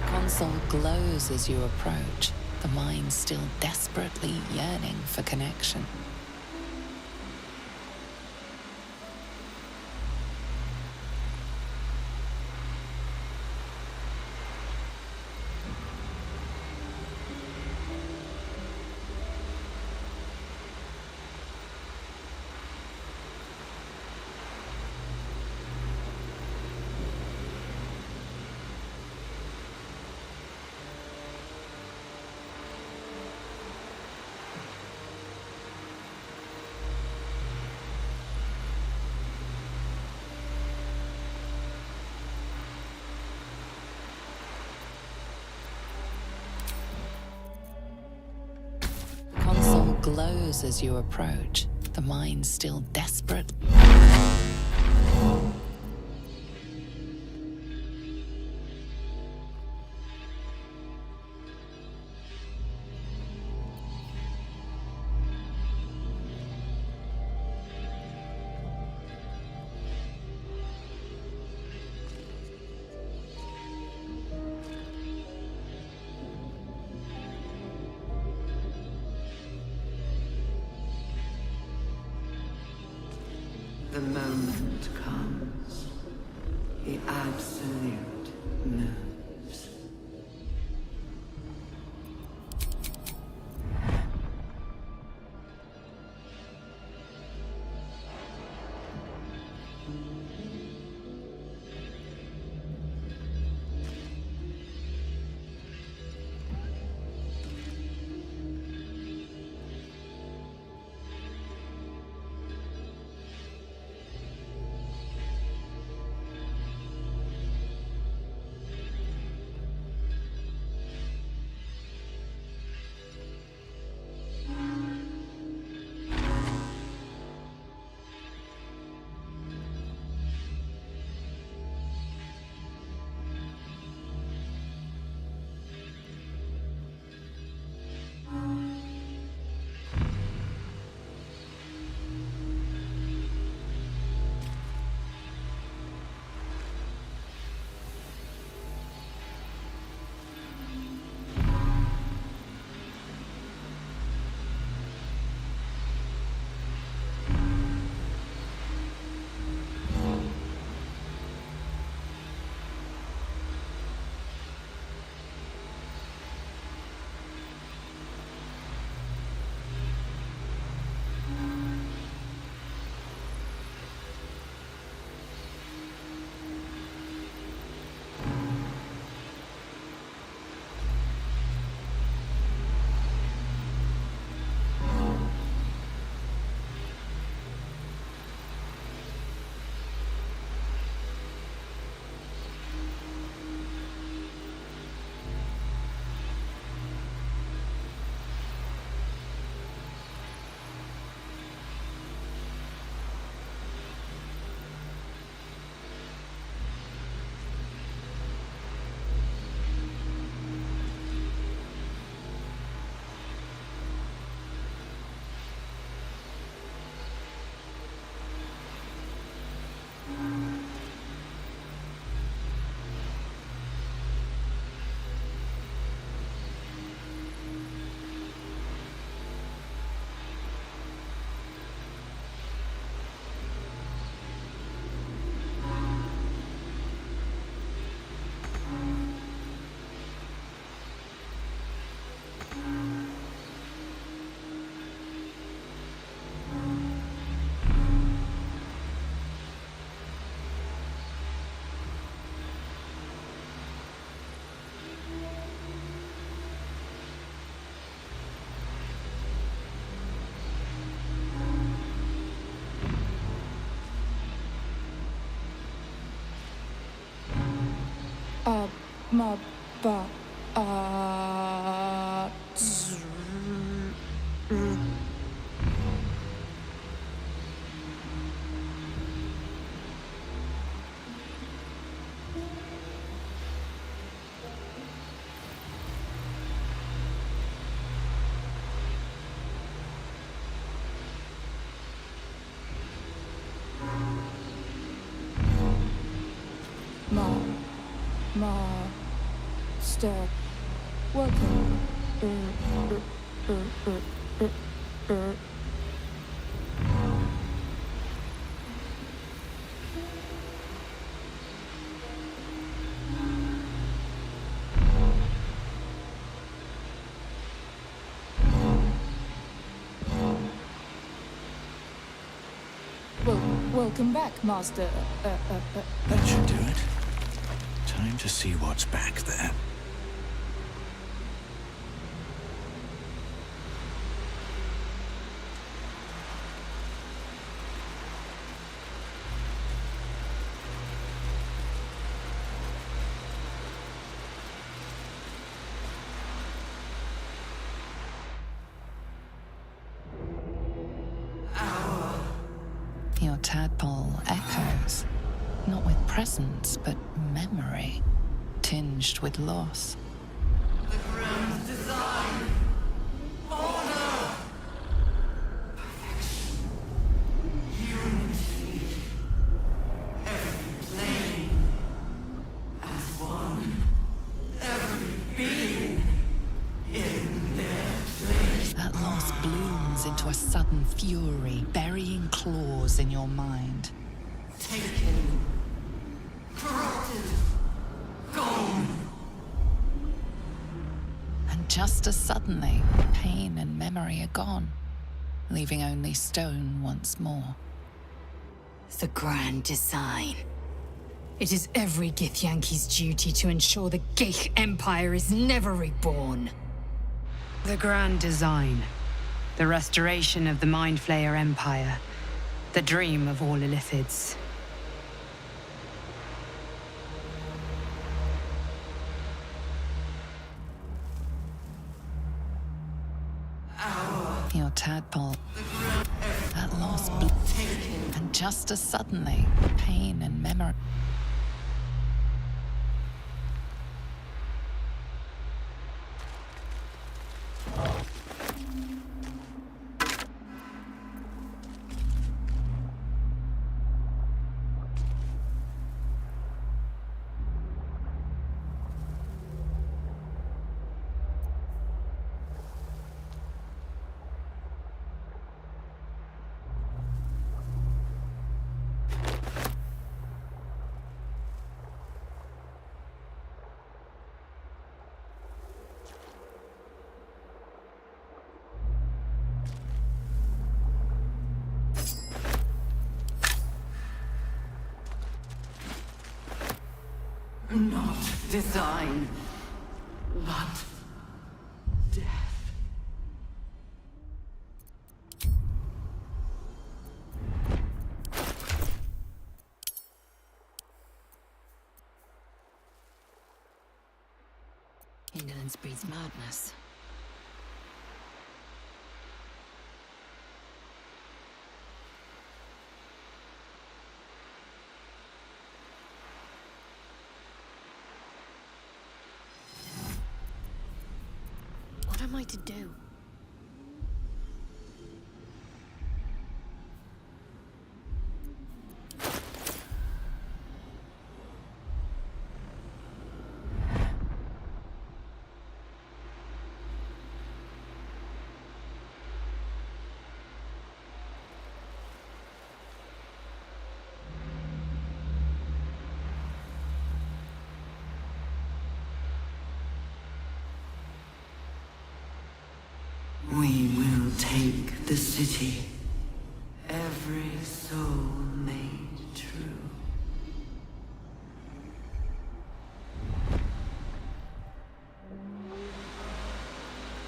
Console glows as you approach, the mind still desperately yearning for connection. Glows as you approach, the mind still desperate. The moment comes. The absolute moves. Ma ba Master. Welcome. Welcome back, Master. That should do it. Time to see what's back there. Your tadpole echoes, not with presence, but memory, tinged with loss. The grand design! Honor! Perfection. Unity. Every plane. As one. Every being. In their place. That loss blooms into a sudden fury, burying claws in your mind. Taken. Corrupted. Gone. And just as suddenly, pain and memory are gone, leaving only stone once more. The grand design. It is every Githyanki's duty to ensure the Gith Empire is never reborn. The grand design. The restoration of the Mind Flayer Empire. The dream of all Illithids. Your tadpole. That loss and just as suddenly, pain and memory. Not design, but death. Indolence breeds madness. What am I to do? We will take the city. Every soul made true.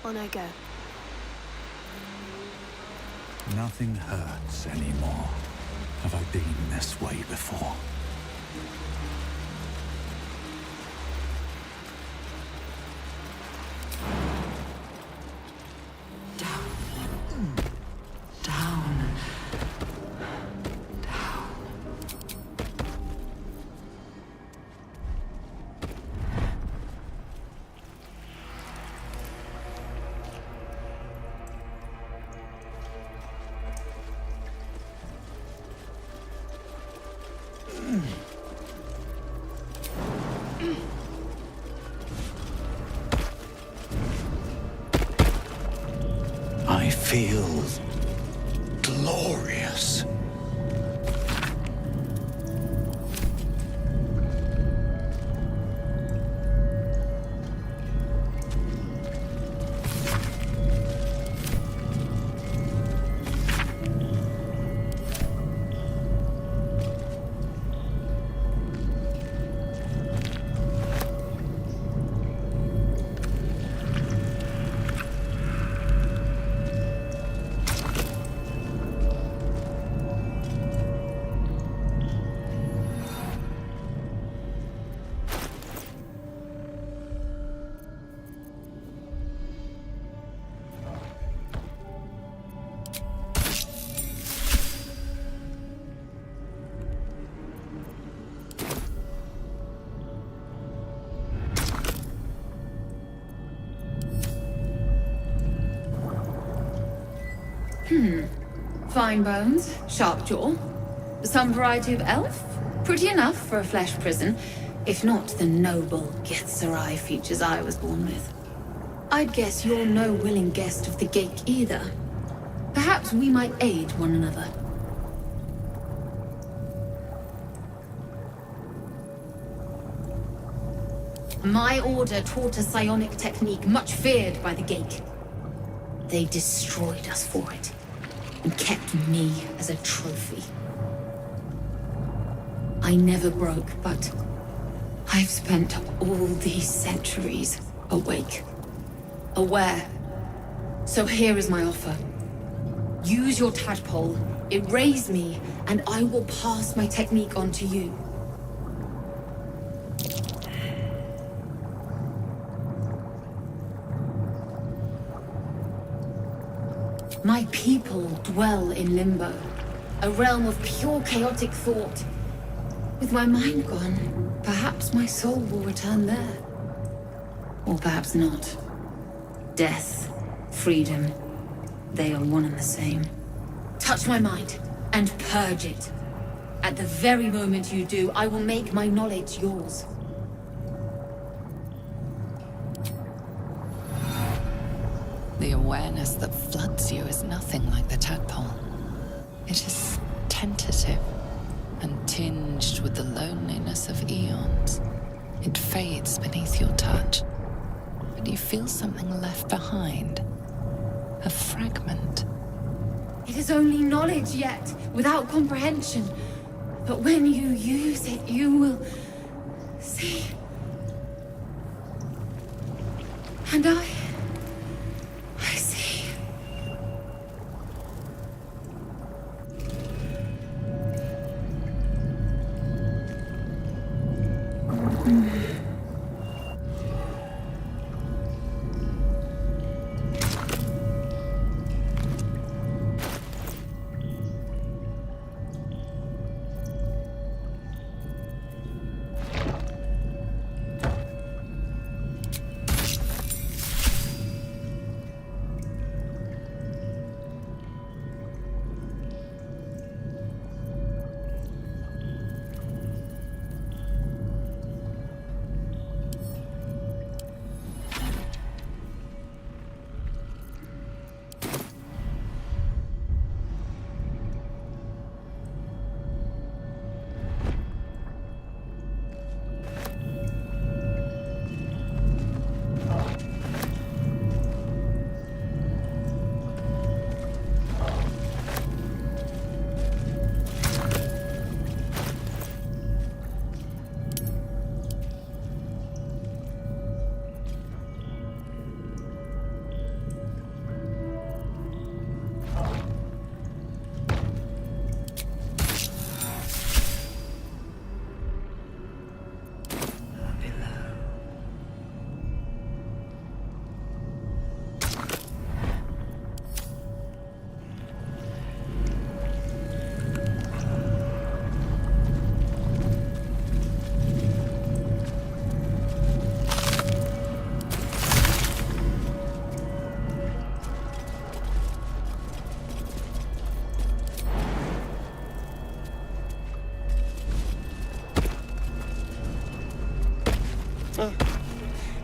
On I go. Nothing hurts anymore. Have I been this way before? I feel glorious. Fine bones, sharp jaw. Some variety of elf? Pretty enough for a flesh prison, if not the noble Githzerai features I was born with. I'd guess you're no willing guest of the Gate either. Perhaps we might aid one another. My order taught a psionic technique much feared by the Gate. They destroyed us for it, and kept me as a trophy. I never broke, but I've spent all these centuries awake, aware. So here is my offer. Use your tadpole, erase me, and I will pass my technique on to you. My people dwell in limbo, a realm of pure chaotic thought. With my mind gone, perhaps my soul will return there. Or perhaps not. Death, freedom, they are one and the same. Touch my mind, and purge it. At the very moment you do, I will make my knowledge yours. The awareness that floods you is nothing like the tadpole. It is tentative and tinged with the loneliness of eons. It fades beneath your touch, but you feel something left behind. A fragment. It is only knowledge yet, without comprehension. But when you use it, you will see. And I see.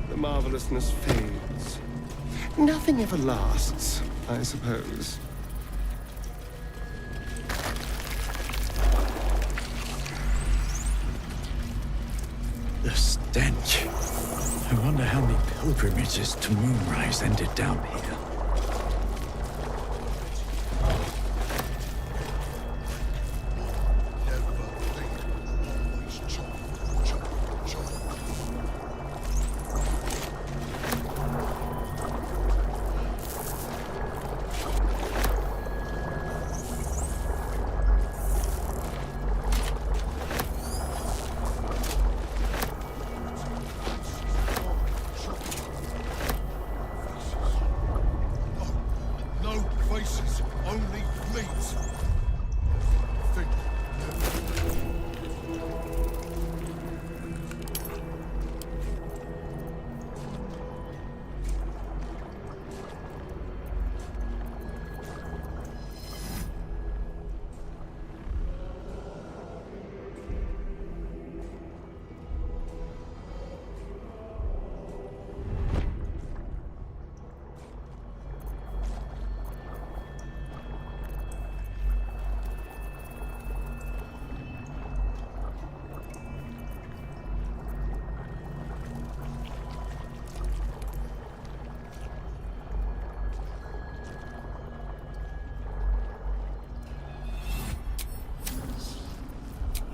The marvelousness fades. Nothing ever lasts. I suppose. The stench. I wonder how many pilgrimages to Moonrise ended down here. No faces, only meat. Think.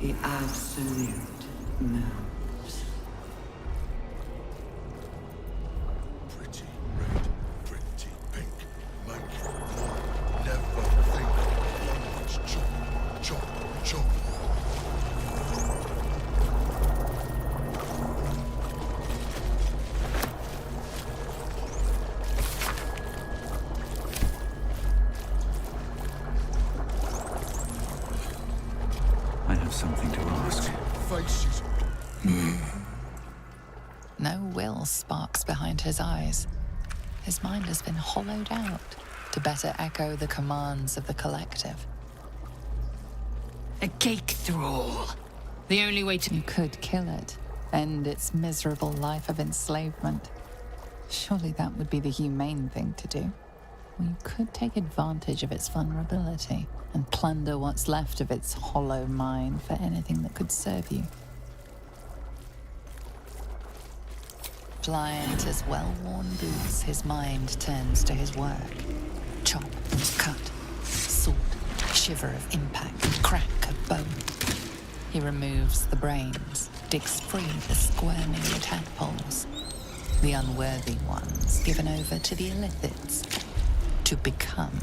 The absolute knows. Pretty red, pretty pink. Make it one. Never think. Always chop, chop, chop. I have something to ask. Faces. No will sparks behind his eyes. His mind has been hollowed out to better echo the commands of the collective. A cake thrall. The only way to... You could kill it, end its miserable life of enslavement. Surely that would be the humane thing to do. Or you could take advantage of its vulnerability and plunder what's left of its hollow mind for anything that could serve you. Pliant as well-worn boots, his mind turns to his work. Chop, cut, sword, shiver of impact, crack of bone. He removes the brains, digs free the squirming tadpoles, the unworthy ones given over to the illithids to become.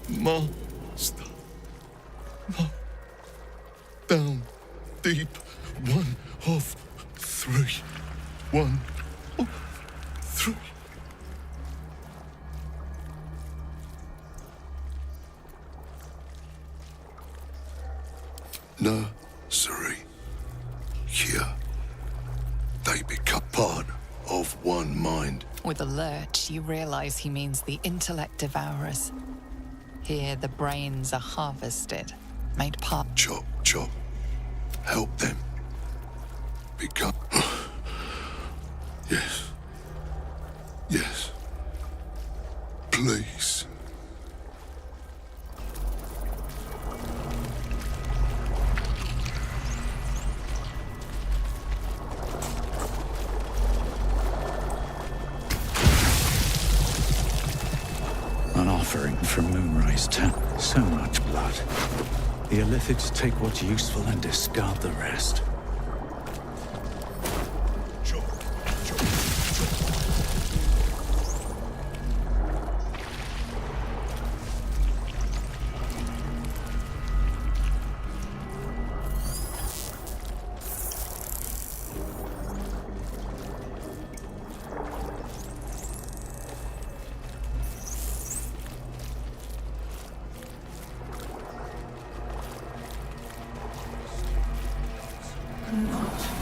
Master. Down deep. One of three. One of three. Nursery. Here. They become part of one mind. With a lurch, you realize he means the intellect devourers. Here, the brains are harvested, made part. Chop, chop. Help them. Become. Yes. Yes. Please. An offering from Moonrise Town. So much blood. The Illithids take what's useful and discard the rest.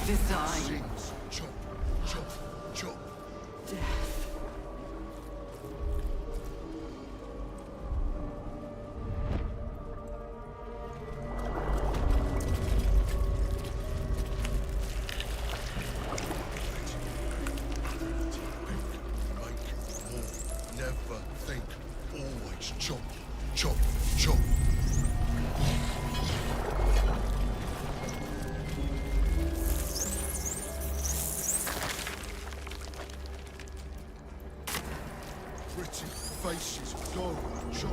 Design. Chop, chop, chop. Death. chop, chop. Pretty faces, go, chop.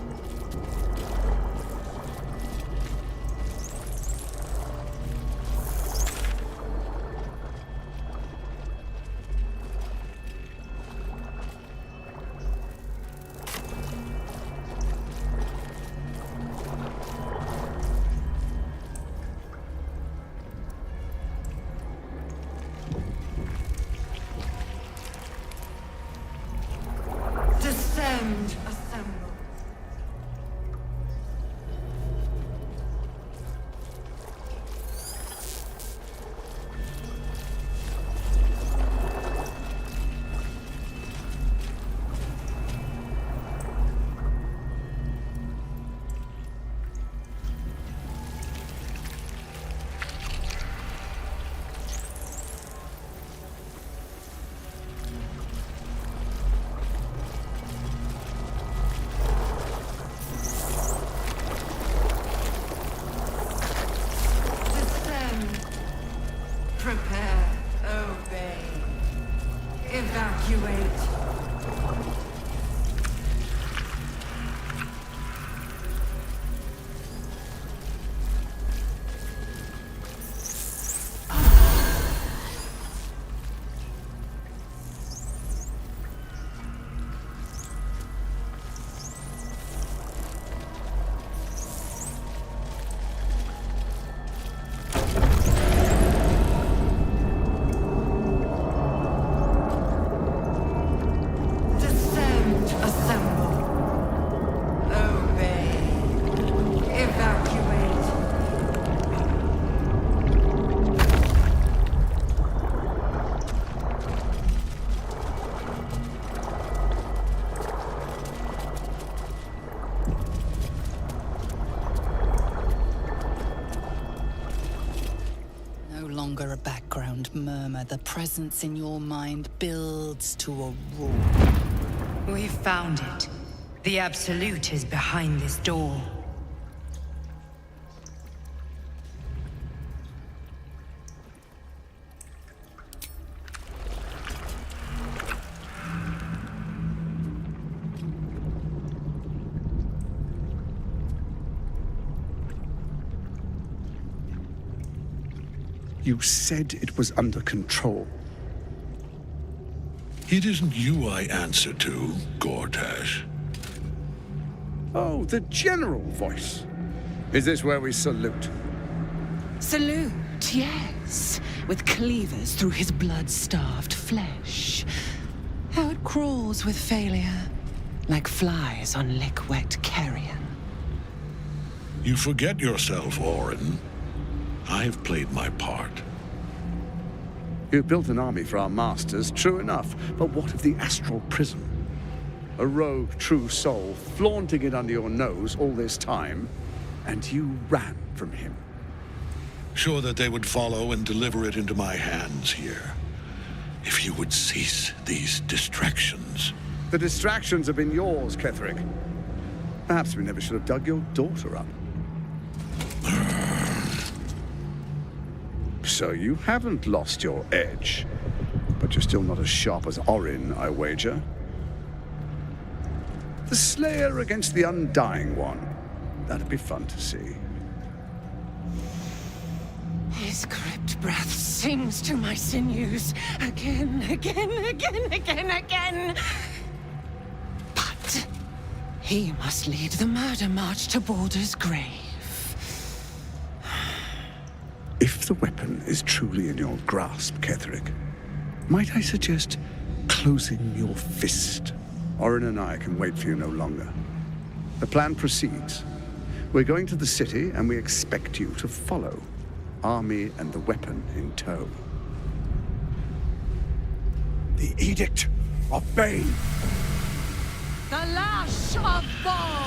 Descend, assemble. Prepare, obey, evacuate. Longer a background murmur. The presence in your mind builds to a roar. We've found it. The Absolute is behind this door. You said it was under control. It isn't you I answer to, Gortash. Oh, the general voice. Is this where we salute? Salute, yes. With cleavers through his blood-starved flesh. How it crawls with failure, like flies on lick-wet carrion. You forget yourself, Orin. I've played my part. You've built an army for our masters, true enough. But what of the astral prison? A rogue true soul, flaunting it under your nose all this time, and you ran from him. Sure that they would follow and deliver it into my hands here. If you would cease these distractions. The distractions have been yours, Ketherick. Perhaps we never should have dug your daughter up. So you haven't lost your edge, but you're still not as sharp as Orin, I wager. The Slayer against the Undying One. That'd be fun to see. His crypt breath sings to my sinews again, again. But he must lead the murder march to Baldur's grave. If the weapon is truly in your grasp, Ketherick, might I suggest closing your fist? Orin and I can wait for you no longer. The plan proceeds. We're going to the city, and we expect you to follow. Army and the weapon in tow. The Edict of Bane. The Lash of Ball!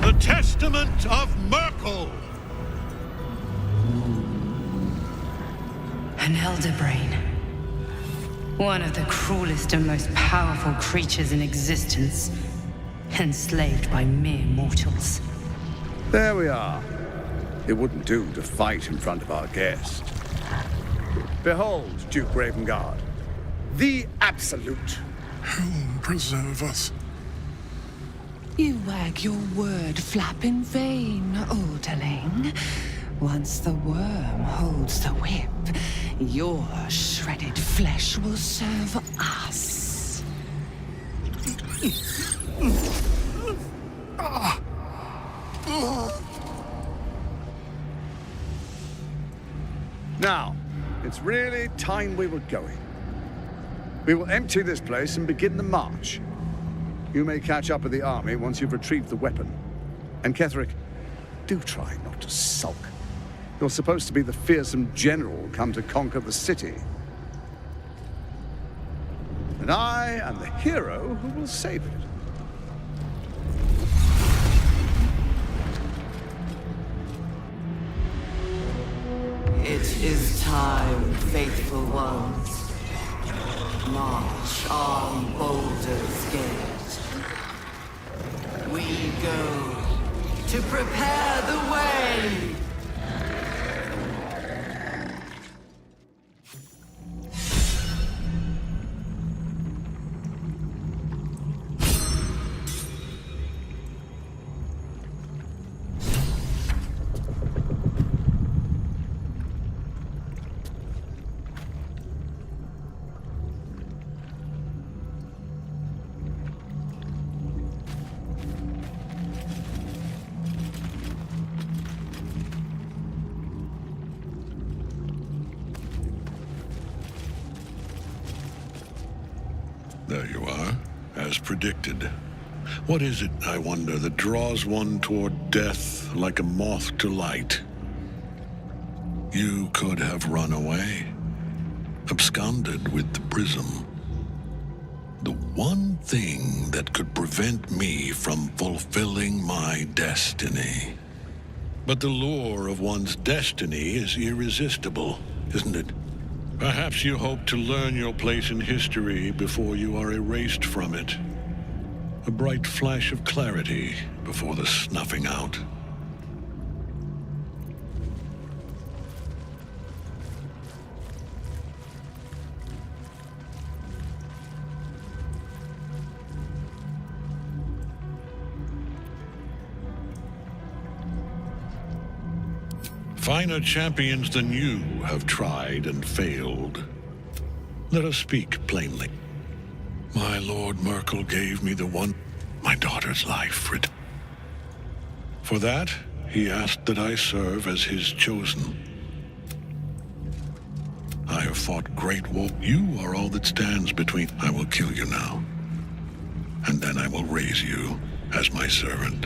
The Testament of Merkel! An elder brain. One of the cruelest and most powerful creatures in existence. Enslaved by mere mortals. There we are. It wouldn't do to fight in front of our guest. Behold, Duke Ravengard. The Absolute. Helm preserve us. You wag your word flap in vain, Alderling. Once the worm holds the whip, your shredded flesh will serve us. Now, it's really time we were going. We will empty this place and begin the march. You may catch up with the army once you've retrieved the weapon. And Ketheric, do try not to sulk. You're supposed to be the fearsome general come to conquer the city. And I am the hero who will save it. It is time, faithful ones. March on Baldur's Gate. We go to prepare the way. There you are, as predicted. What is it, I wonder, that draws one toward death like a moth to light? You could have run away, absconded with the prism. The one thing that could prevent me from fulfilling my destiny. But the lure of one's destiny is irresistible, isn't it? Perhaps you hope to learn your place in history before you are erased from it. A bright flash of clarity before the snuffing out. Finer champions than you have tried and failed. Let us speak plainly. My Lord Merkel gave me my daughter's life. For that, he asked that I serve as his chosen. I have fought great war. You are all that stands between. I will kill you now. And then I will raise you as my servant.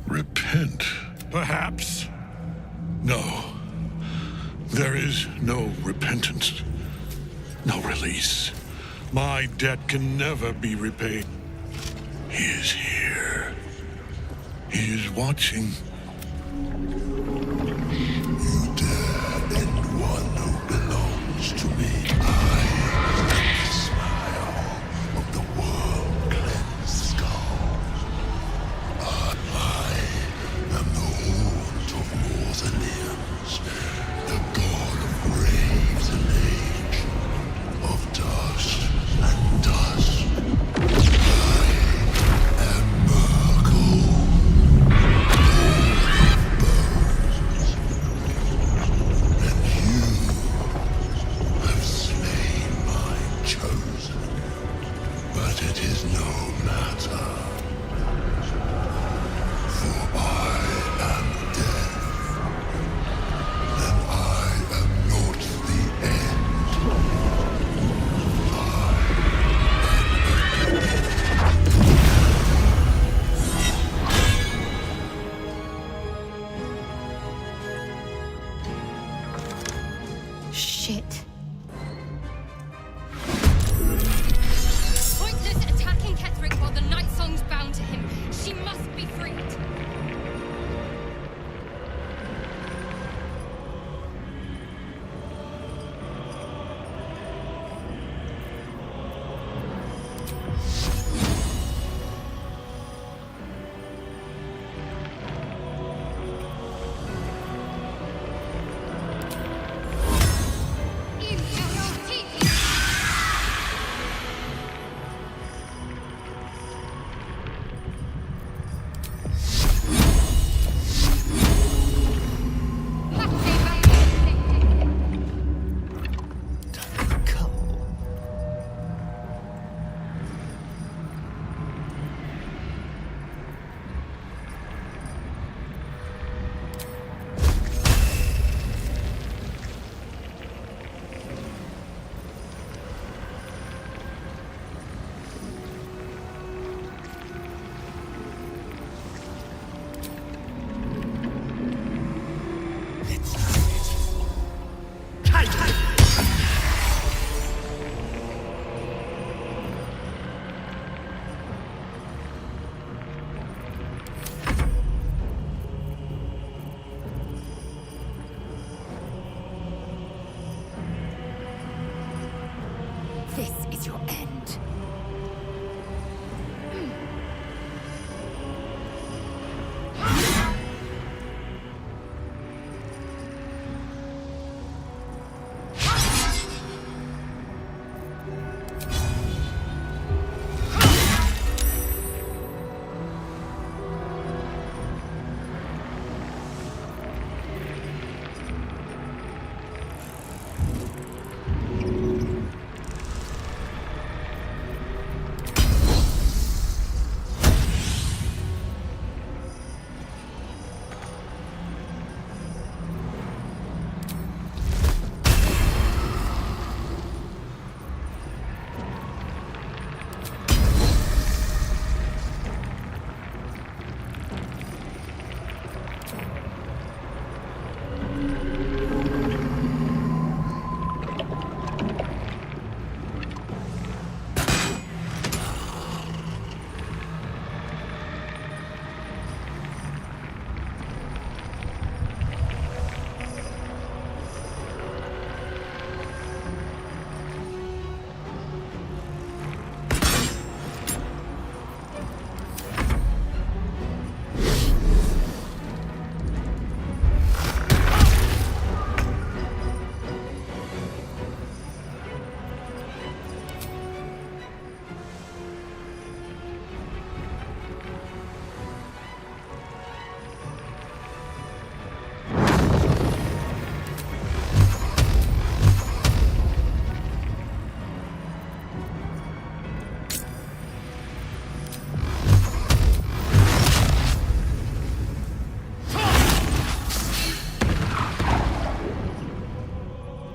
Repent, perhaps. No. There is no repentance. No release. My debt can never be repaid. He is here. He is watching. You dare end one who belongs to me. I am the smile of the world-cleansed skull. I am the haunt of Northernlians, the god of graves and age, of dust and dust. I am Merkel, lord of bones. Shit. Pointless attacking Ketherick while the night song's bound to him. She must be freed. This is your end.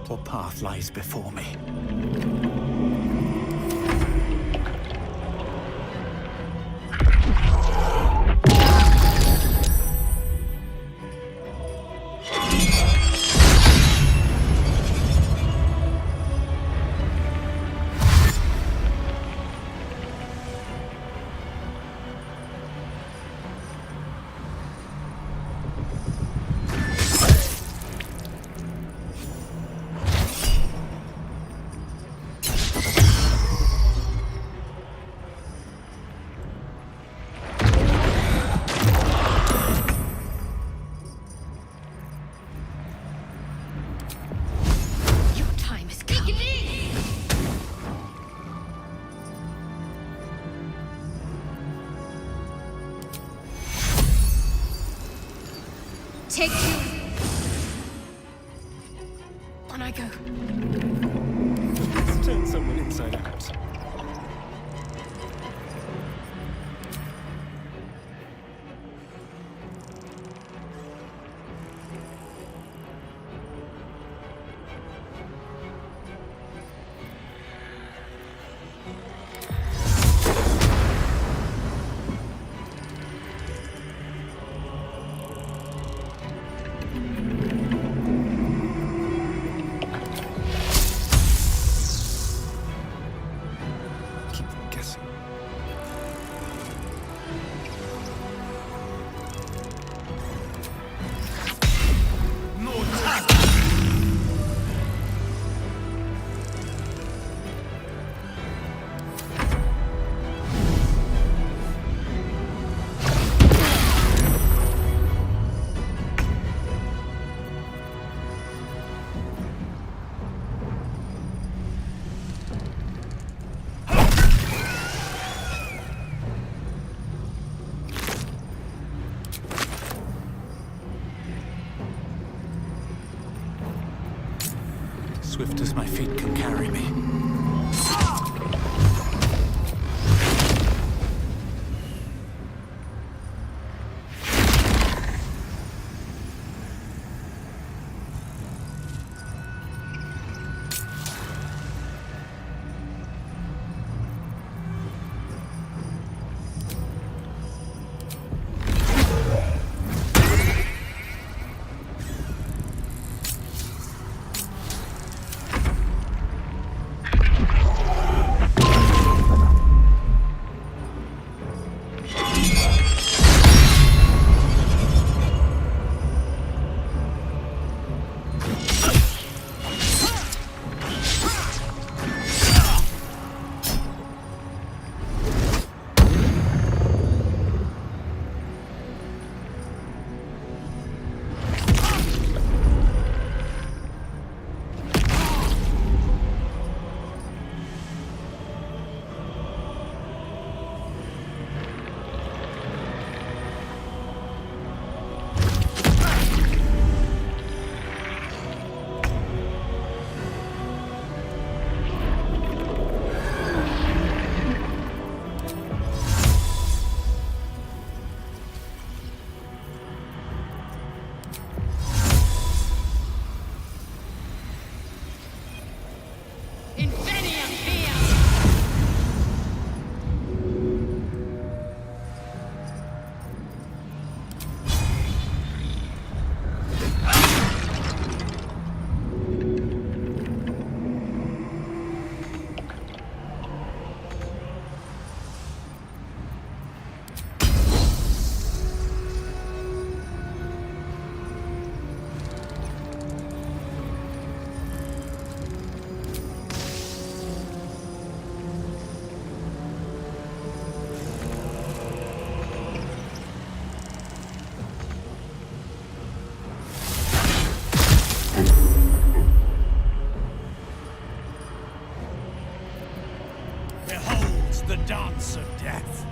What path lies before me? Take two. On I go. Let's turn someone inside out. Swift as my feet can carry me. The dance of death.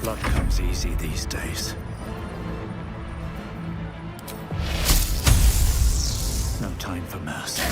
Blood comes easy these days. No time for mercy.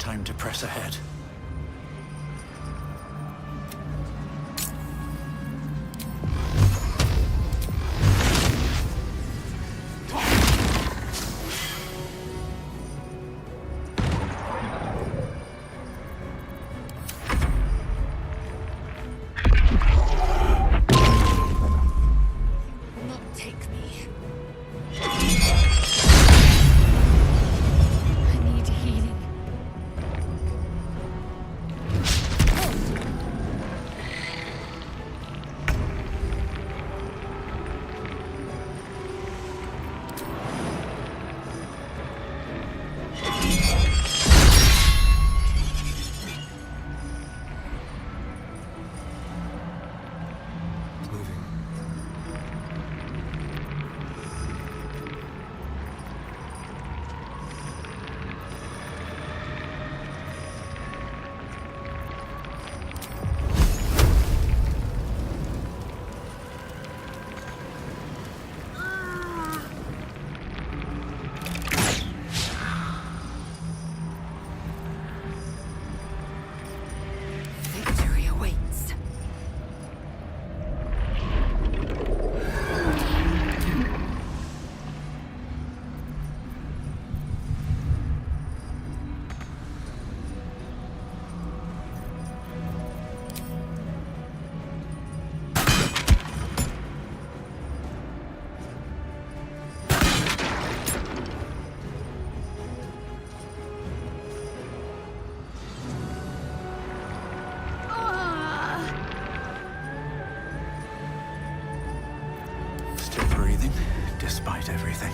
Time to press ahead. Despite everything.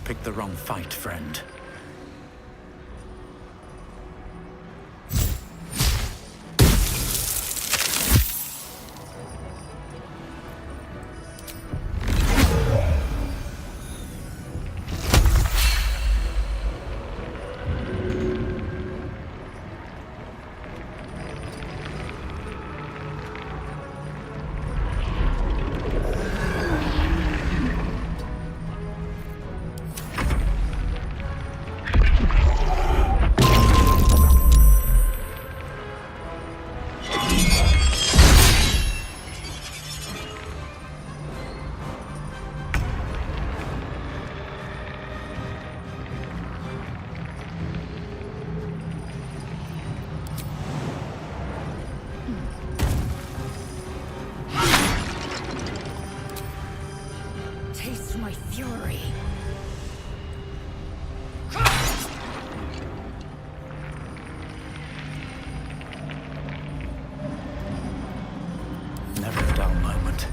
picked the wrong fight, friend. Taste my fury. Never a dull moment.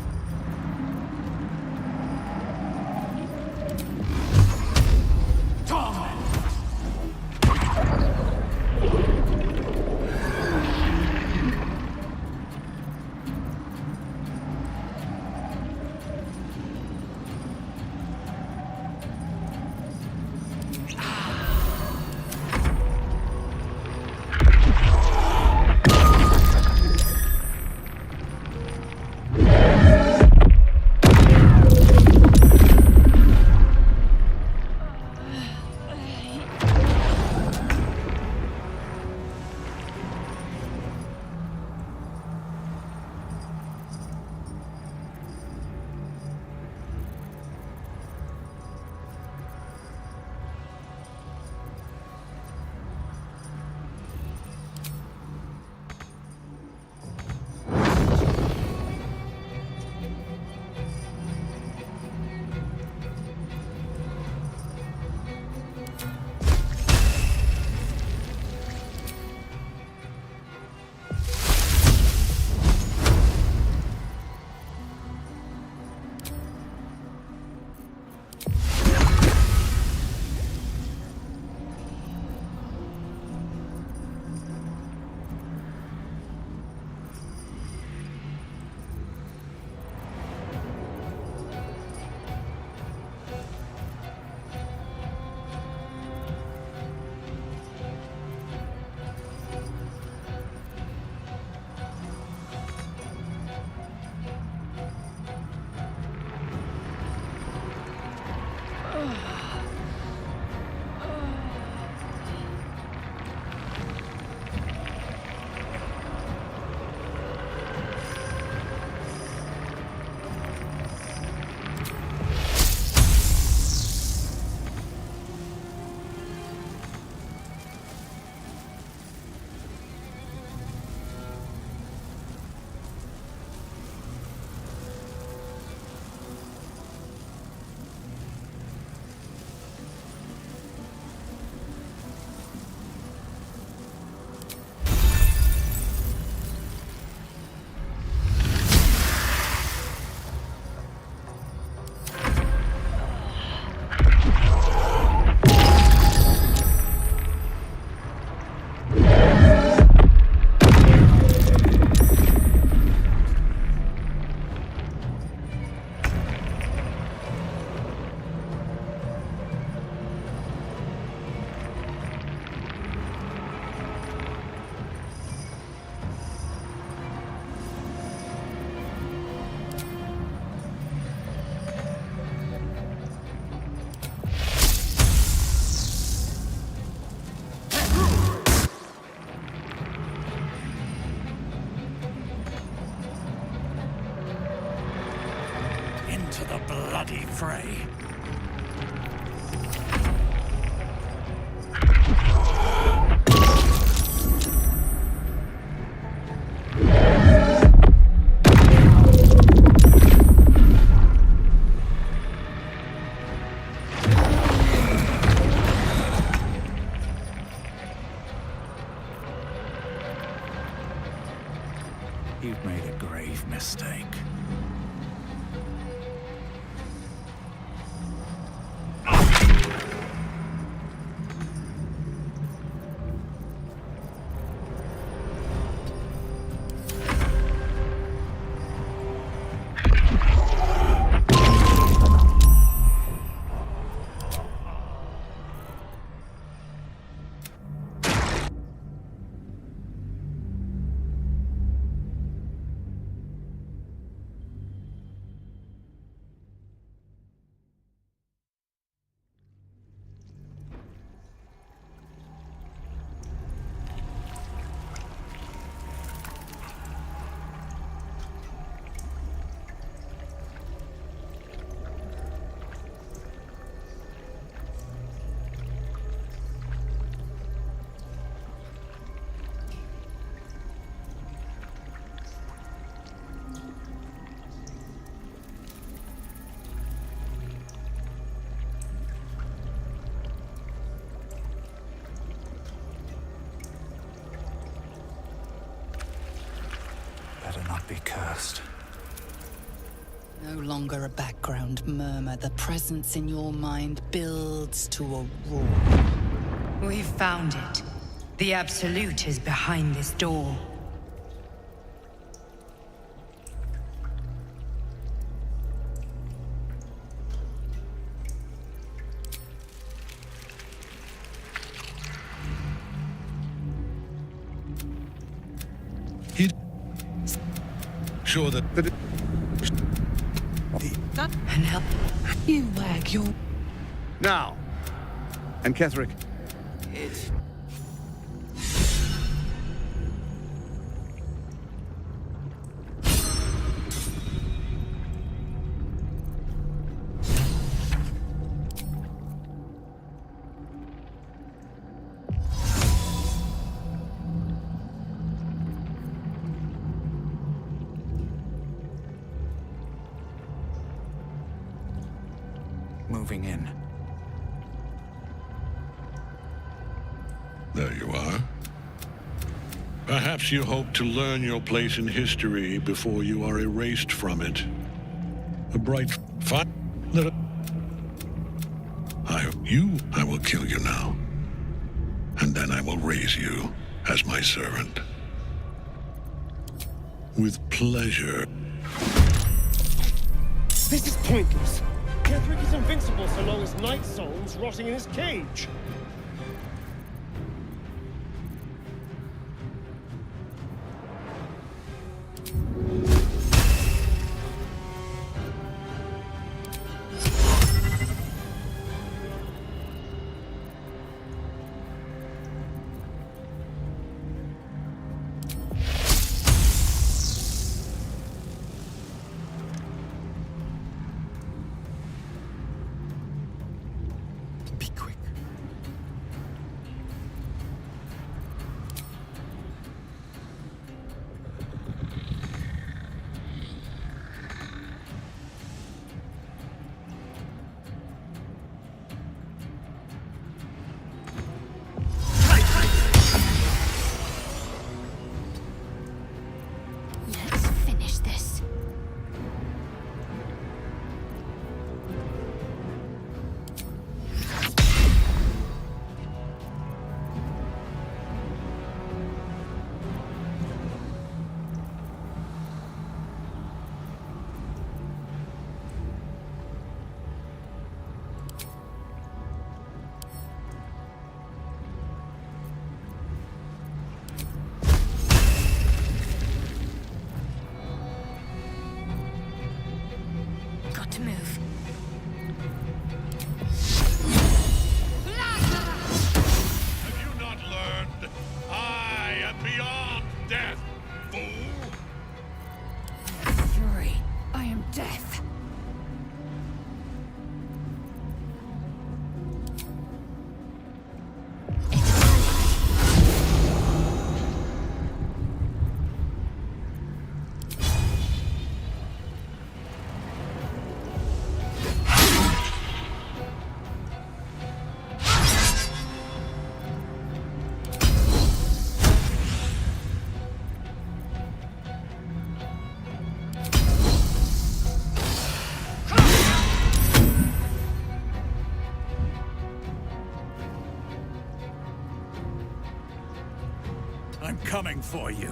Into the bloody fray. You've made a grave mistake. lost. No longer a background murmur. The presence in your mind builds to a roar. We've found it. The Absolute is behind this door. Sure that And help you wag your... Now! And Ketheric, Moving in. there you are. Perhaps you hope to learn your place in history before you are erased from it. A bright fire. I will kill you now. And then I will raise you as my servant. With pleasure. This is pointless. Ketheric is invincible so long as Night Soul's rotting in his cage. Let's finish this. Got to move. Have you not learned? I am beyond death, fool! Fury, I am death. I'm coming for you.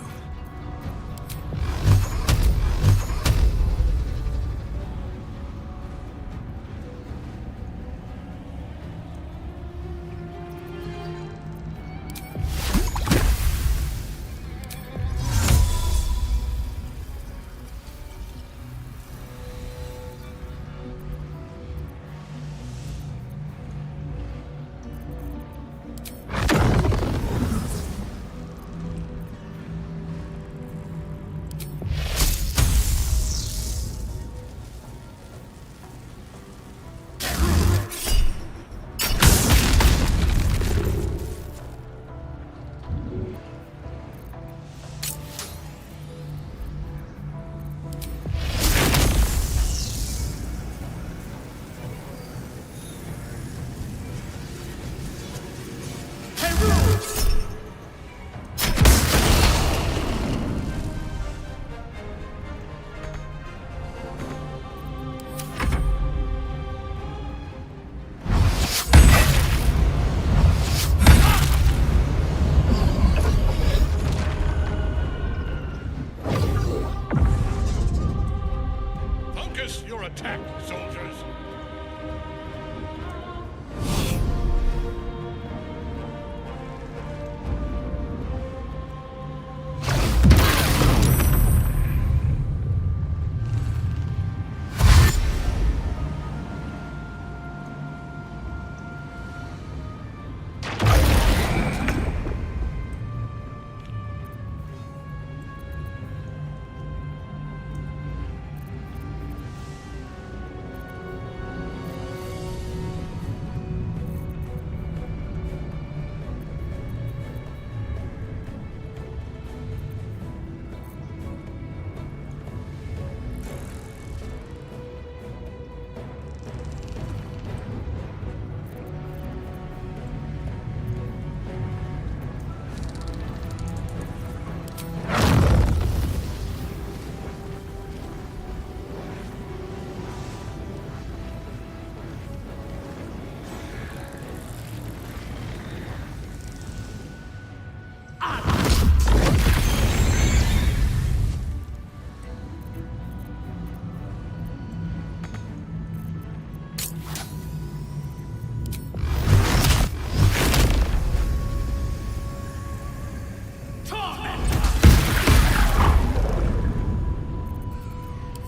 Focus your attack, soldiers!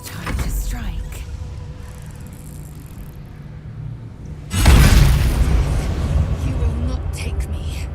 Time to strike. You will not take me.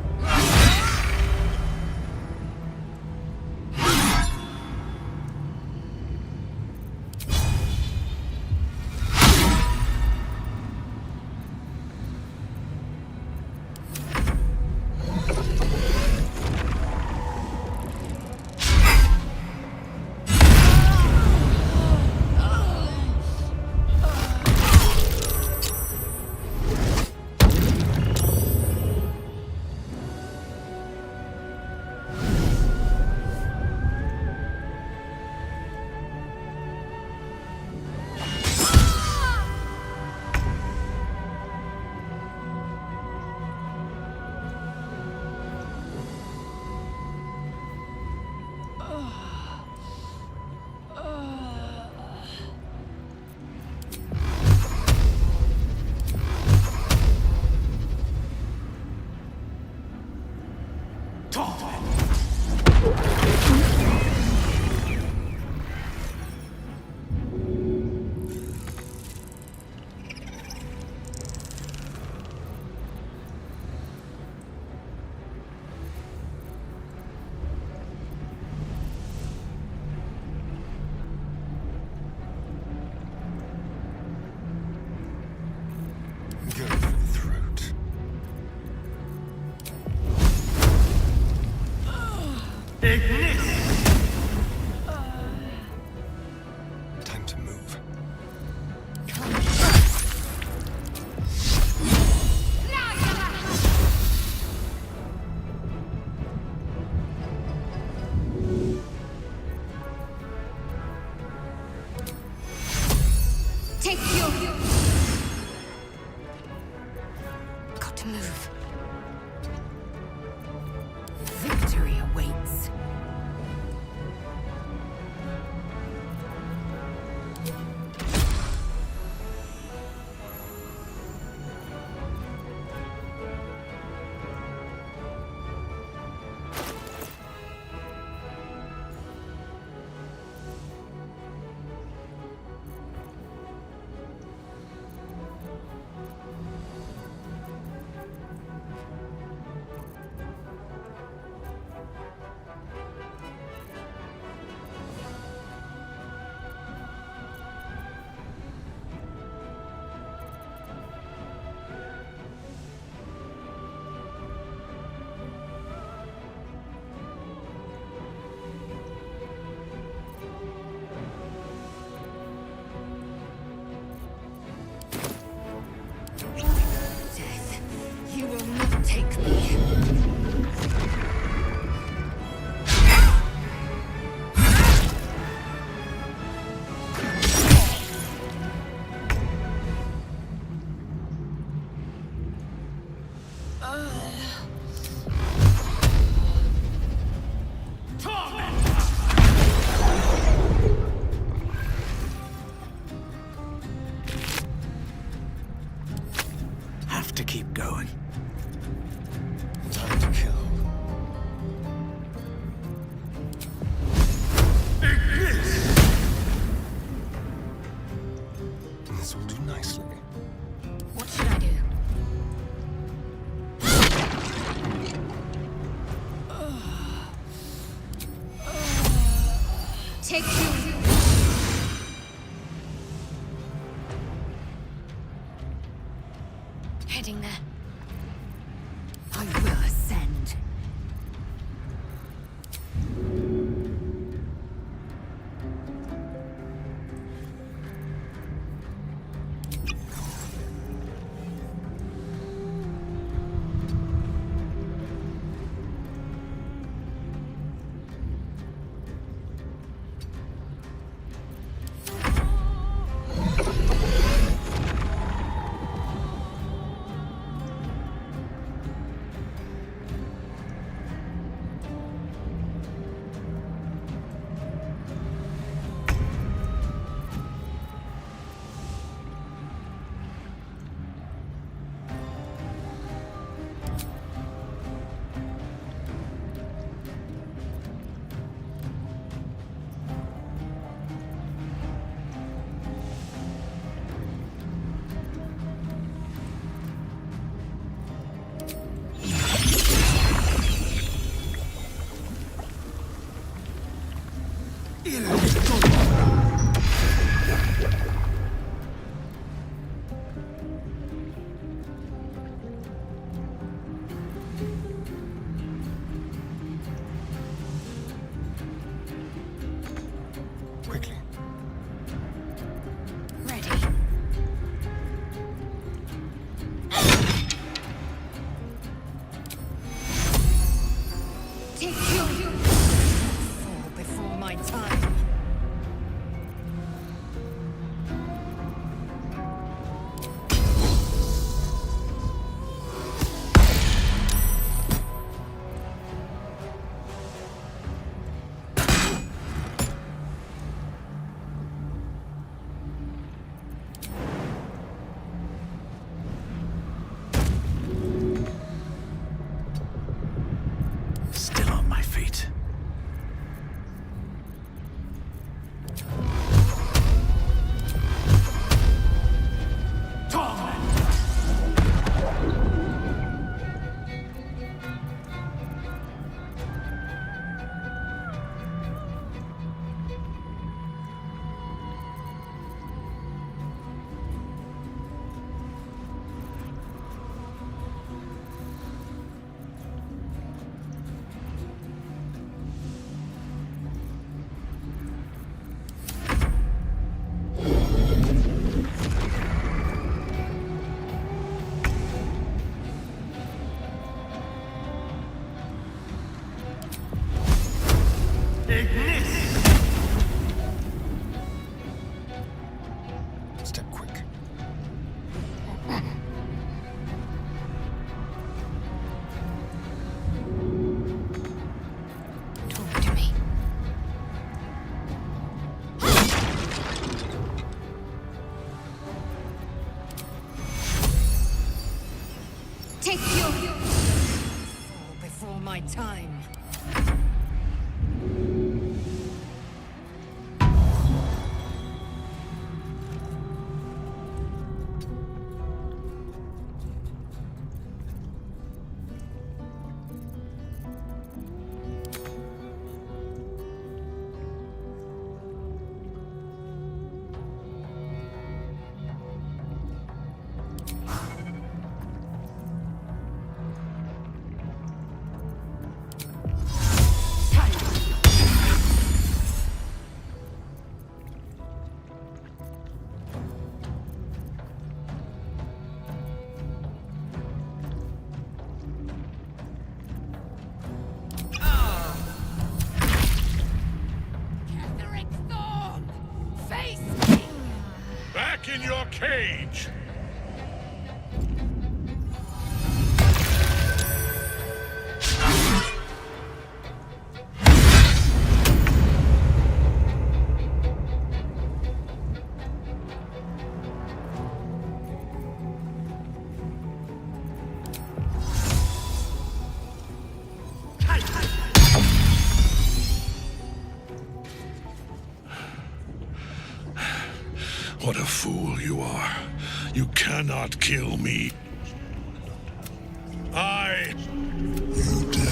Go for the throat. Time to move. Take your... Got to move. Victory awaits. You will not take me. to keep going. Time to kill. This will do nicely. What should I do? Take you. Heading there. I will ascend. Quickly. Ready. Take you. Fall before my time. Still on my feet. Step quick. Talk to me. Take you. Fall before my time. Back in your cage! What a fool you are. You cannot kill me. You dare.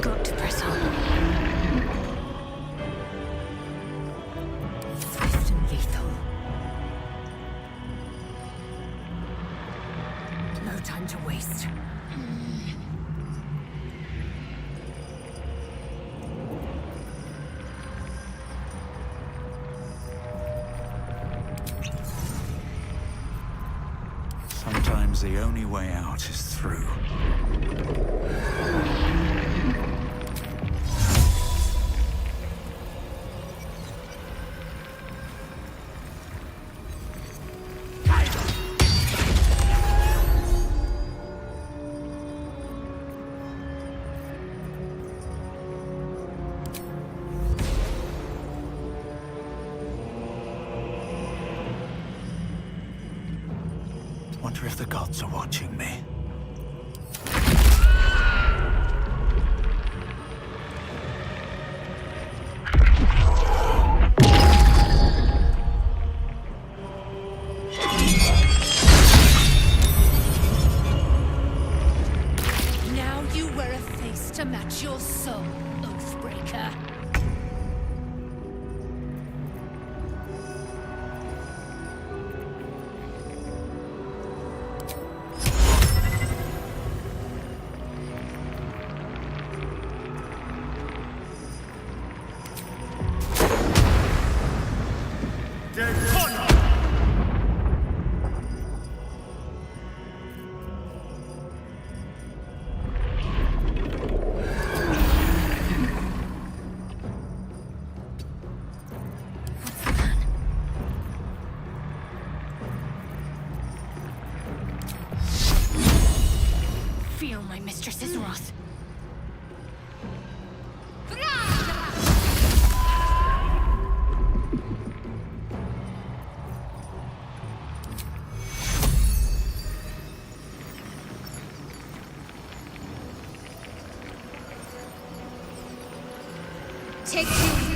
But first. Sometimes the only way out is through. Wonder if the gods are watching me. Now you wear a face to match your soul, Oathbreaker. Feel my mistress's wrath. Take two.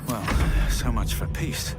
Well, so much for peace.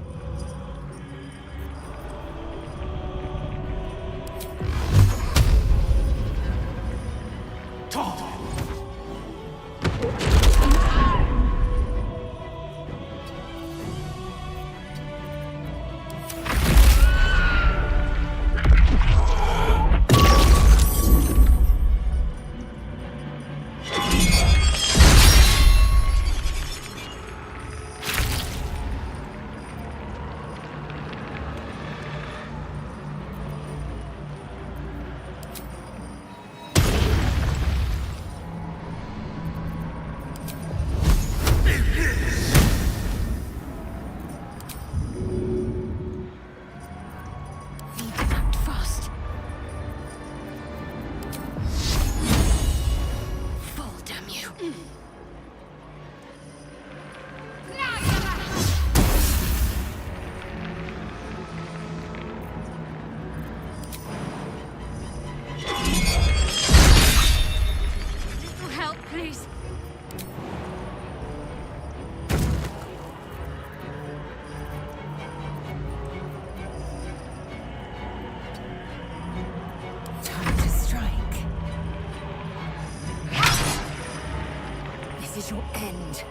This is your end.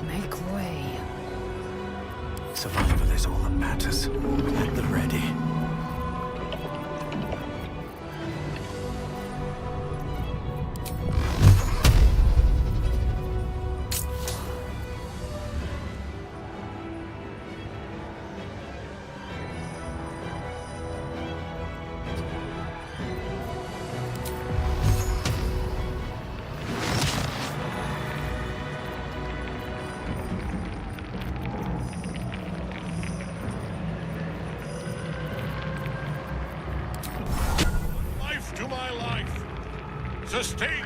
Make way. Survival is all that matters. At the ready. To my life. Sustain.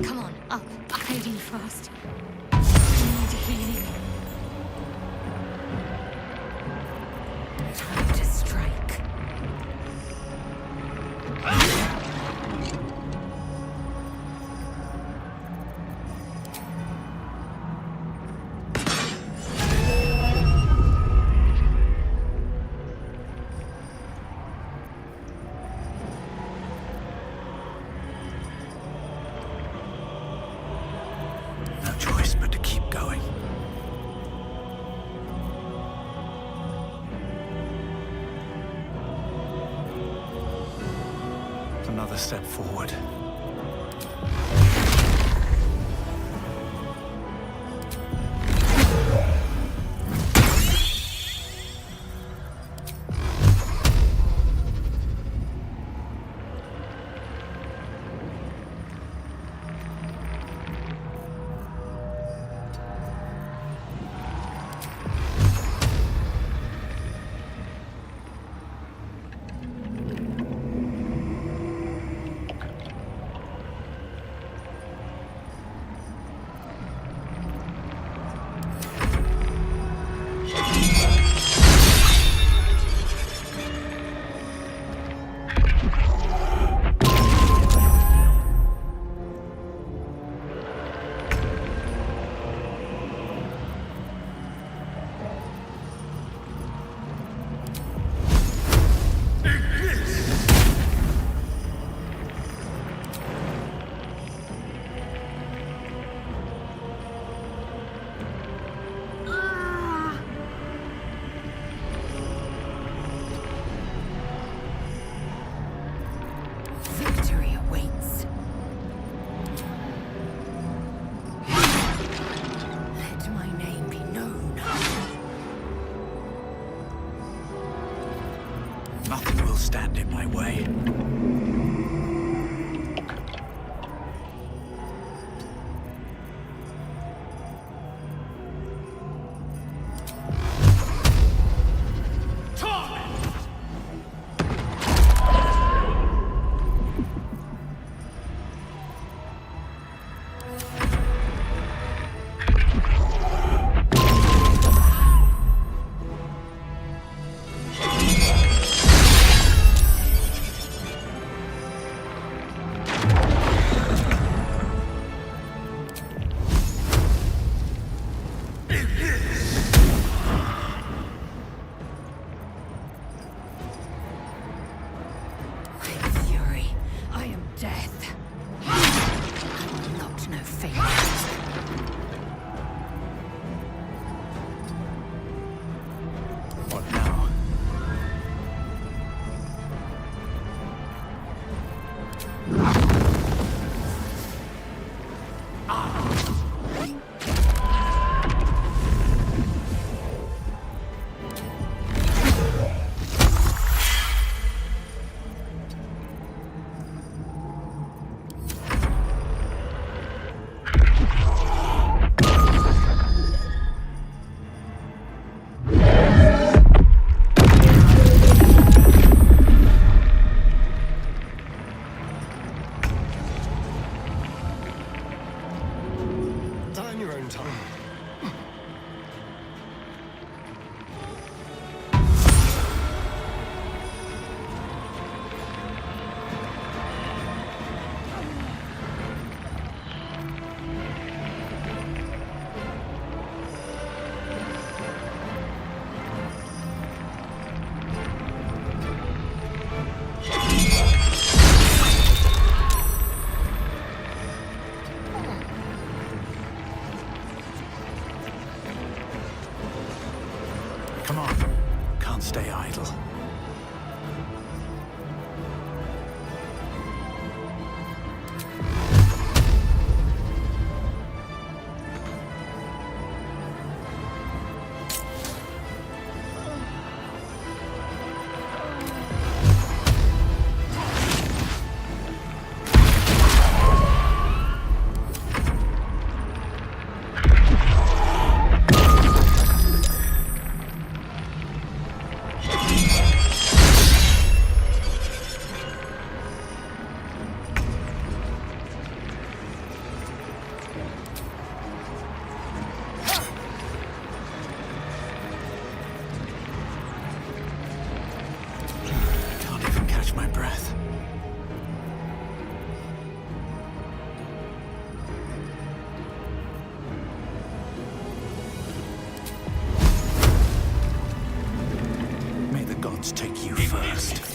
Come on, up. Hiding fast. I need healing. Time to strike. No choice but to keep going. Another step forward. Victory awaits. Let my name be known. Nothing will stand in my way. time. Come on. Can't stay idle. Can't even catch my breath. May the gods take you first.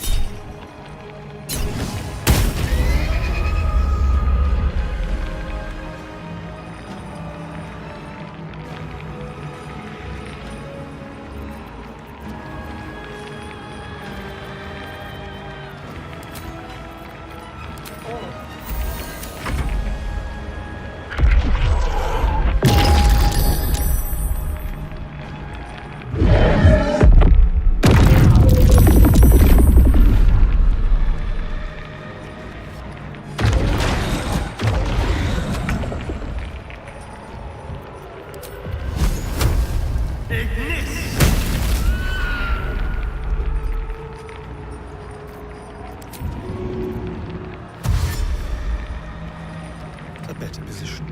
A better position.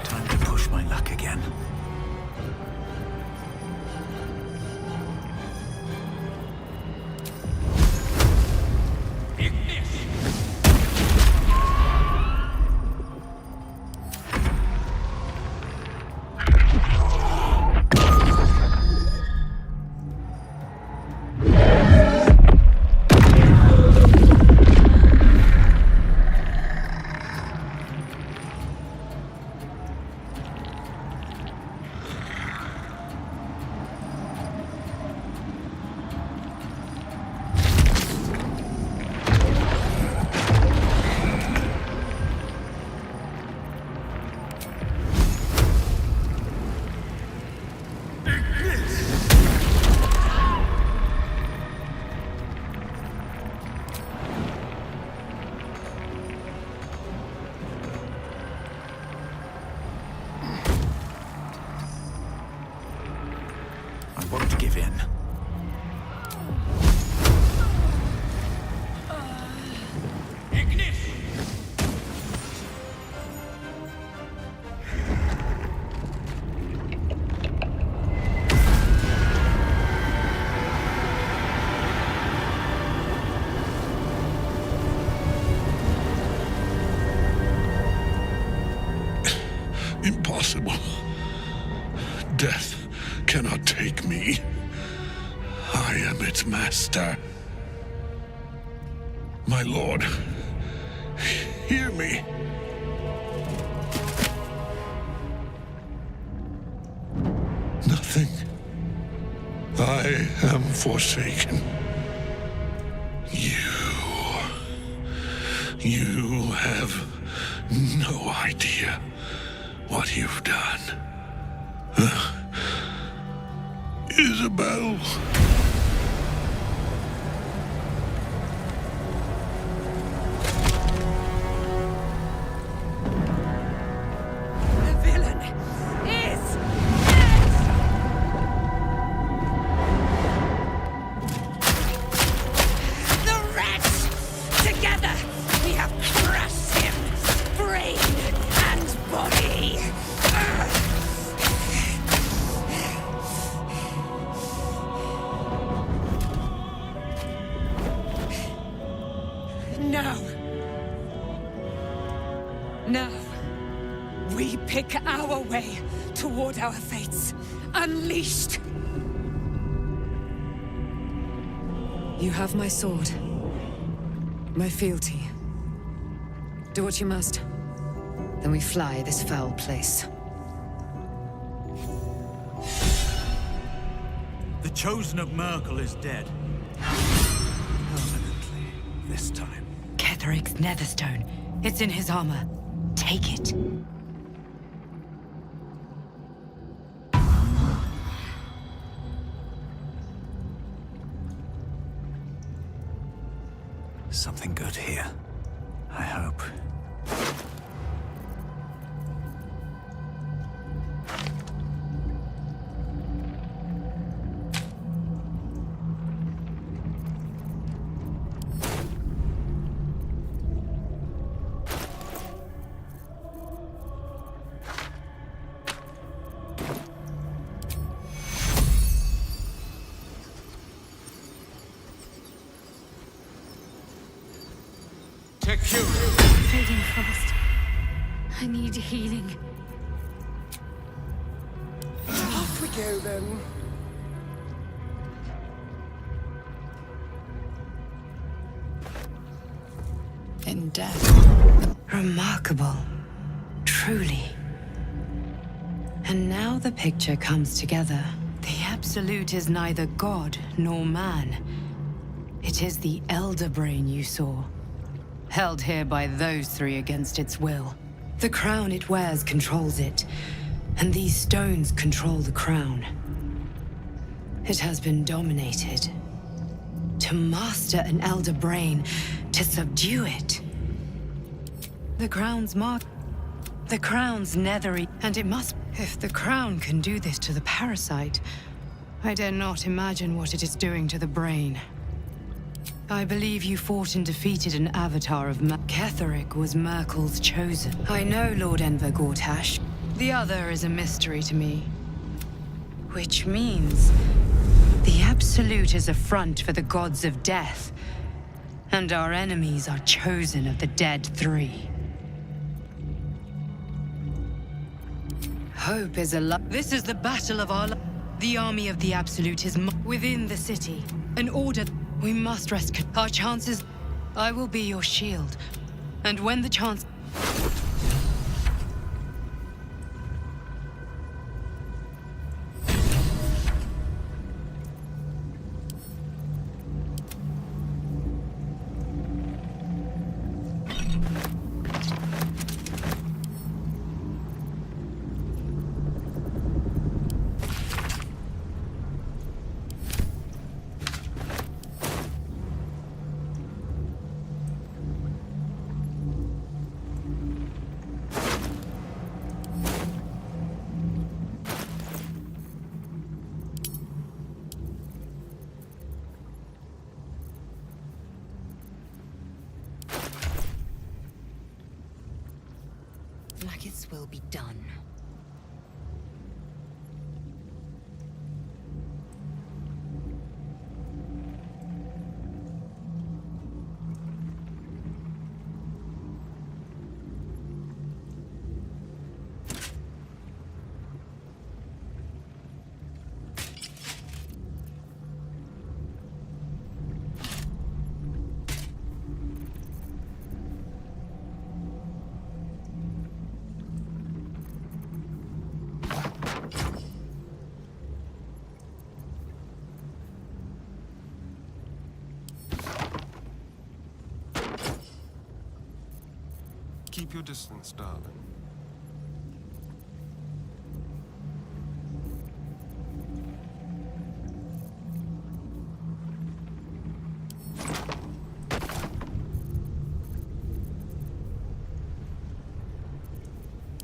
Time to push my luck again. I won't give in. Impossible. Death cannot take me. I am its master. My lord, hear me. Nothing. I am forsaken. You have no idea what you've done. Isabel. The villain is dead! We pick our way toward our fates. Unleashed! You have my sword. My fealty. Do what you must. Then we fly this foul place. The Chosen of Merkel is dead. Permanently, this time. Ketheric's Netherstone. It's in his armor. Take it. Something good here. I hope. Fading fast. I need healing. Off we go, then. In death. Remarkable. Truly. And now the picture comes together. The Absolute is neither god nor man. It is the Elder Brain you saw. Held here by those three against its will. The crown it wears controls it, and these stones control the crown. It has been dominated. To master an Elder Brain, to subdue it. The crown's nethery, and it must... If the crown can do this to the parasite, I dare not imagine what it is doing to the brain. I believe you fought and defeated an avatar of Ketheric was Merkel's chosen. I know Lord Enver Gortash. The other is a mystery to me. Which means... the Absolute is a front for the gods of death. And our enemies are chosen of the dead three. Hope is a This is the battle of our The army of the Absolute is within the city. An order... We must rescue our chances. I will be your shield. And when the chance... Blacket's will be done. Keep your distance, darling.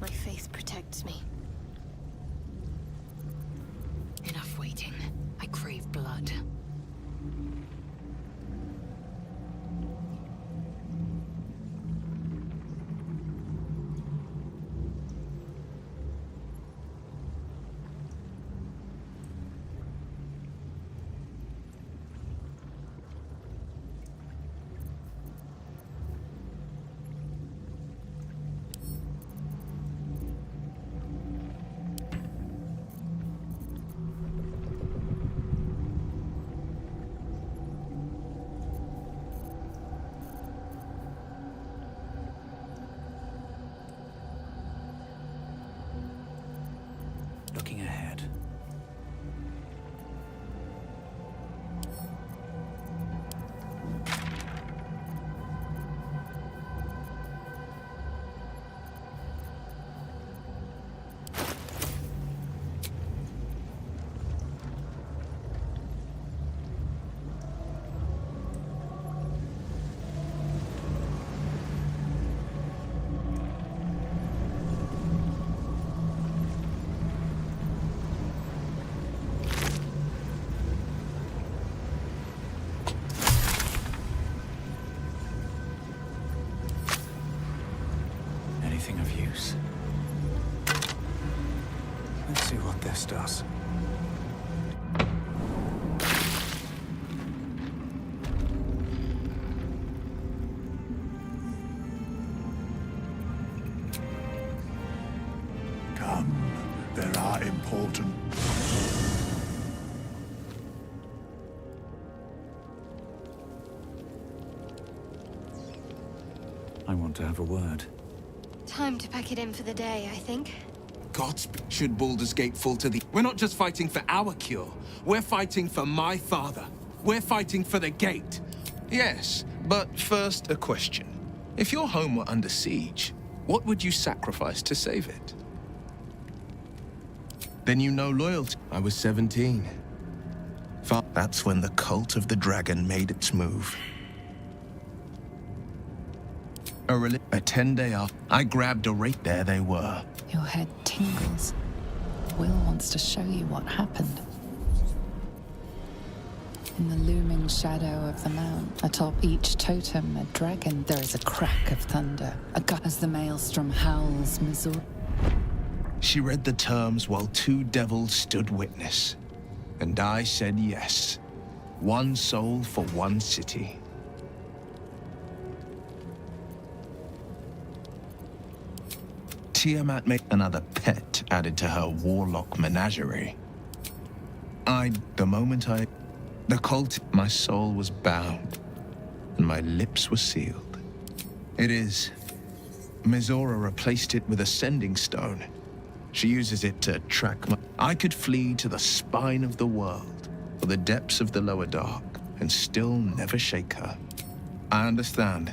My faith protects me. Enough waiting. I crave blood. looking ahead. Anything of use? Let's see what this does. Come, there are important... I want to have a word. Time to pack it in for the day, I think. Godspeed. Should Baldur's Gate fall to the... We're not just fighting for our cure. We're fighting for my father. We're fighting for the gate. Yes, but first a question. If your home were under siege, what would you sacrifice to save it? Then you know loyalty. I was 17. That's when the cult of the dragon made its move. A 10-day after, I grabbed a rake. There they were. Your head tingles. Will wants to show you what happened. In the looming shadow of the mount, atop each totem, a dragon, there is a crack of thunder. As the maelstrom howls, Missouri. She read the terms while two devils stood witness. And I said yes. One soul for one city. Tiamat made another pet added to her warlock menagerie. The moment the cult, my soul was bound, and my lips were sealed. It is. Mizora replaced it with a sending stone. She uses it to track my... I could flee to the spine of the world, or the depths of the lower dark, and still never shake her. I understand.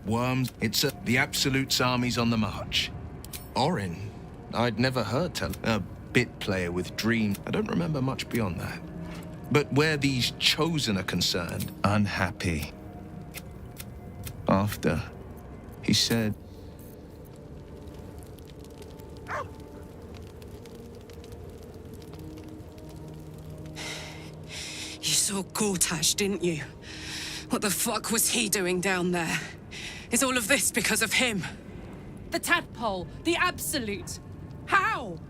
Worms, the Absolute's army's on the march. Orin, I'd never heard tell. A bit player with dreams. I don't remember much beyond that. But where these chosen are concerned, unhappy. After, he said... You saw Gortash, didn't you? What the fuck was he doing down there? Is all of this because of him? The tadpole, the Absolute. How?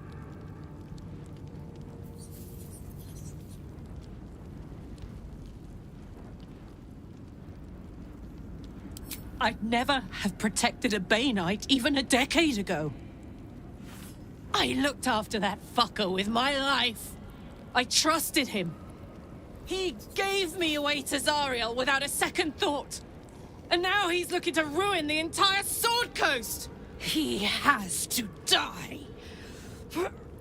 I'd never have protected a Bay Knight even a decade ago. I looked after that fucker with my life. I trusted him. He gave me away to Zariel without a second thought. And now he's looking to ruin the entire Sword Coast! He has to die!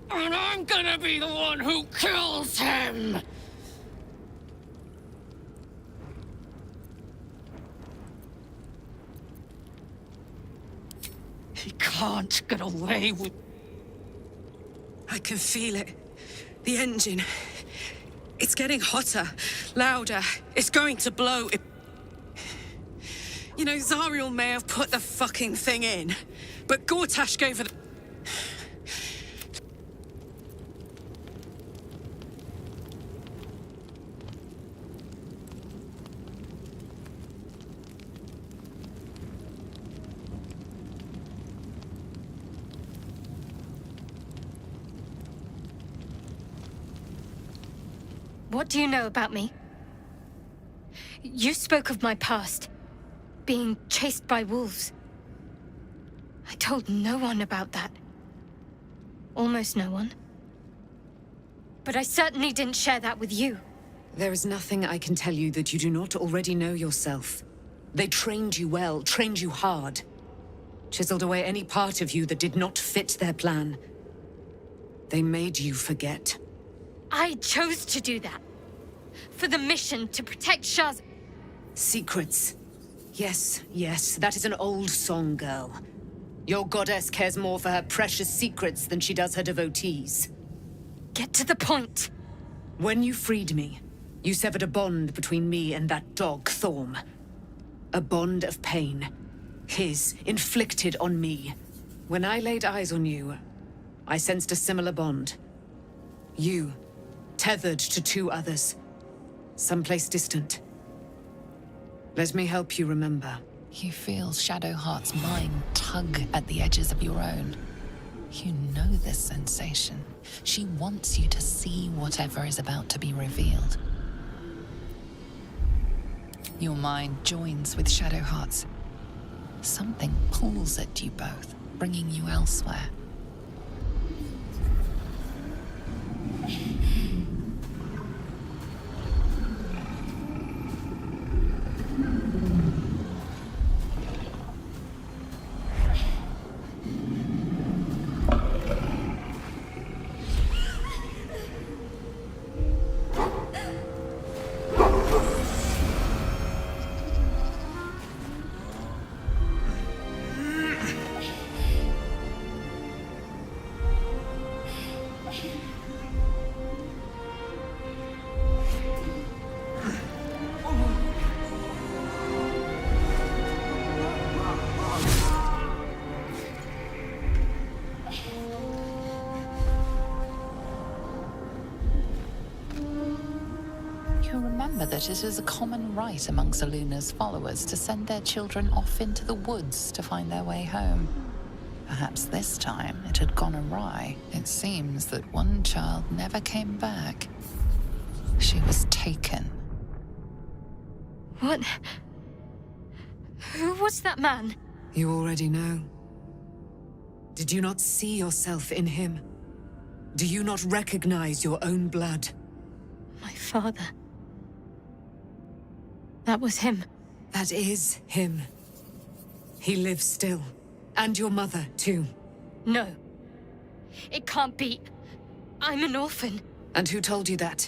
And I'm gonna be the one who kills him! He can't get away with... I can feel it. The engine. It's getting hotter, louder. It's going to blow. You know, Zariel may have put the fucking thing in, but Gortash gave her the... What do you know about me? You spoke of my past. Being chased by wolves. I told no one about that. Almost no one. But I certainly didn't share that with you. There is nothing I can tell you that you do not already know yourself. They trained you well, trained you hard. Chiseled away any part of you that did not fit their plan. They made you forget. I chose to do that. For the mission to protect Shah's... Secrets. Yes, yes, that is an old song, girl. Your goddess cares more for her precious secrets than she does her devotees. Get to the point. When you freed me, you severed a bond between me and that dog, Thorm. A bond of pain. His, inflicted on me. When I laid eyes on you, I sensed a similar bond. You, tethered to two others. Someplace distant. Let me help you remember. You feel Shadowheart's mind tug at the edges of your own. You know this sensation. She wants you to see whatever is about to be revealed. Your mind joins with Shadowheart's. Something pulls at you both, bringing you elsewhere. Remember that it is a common rite among Selûne's followers to send their children off into the woods to find their way home. Perhaps this time it had gone awry. It seems that one child never came back. She was taken. What? Who was that man? You already know. Did you not see yourself in him? Do you not recognize your own blood? My father. That was him. That is him. He lives still. And your mother, too. No. It can't be. I'm an orphan. And who told you that?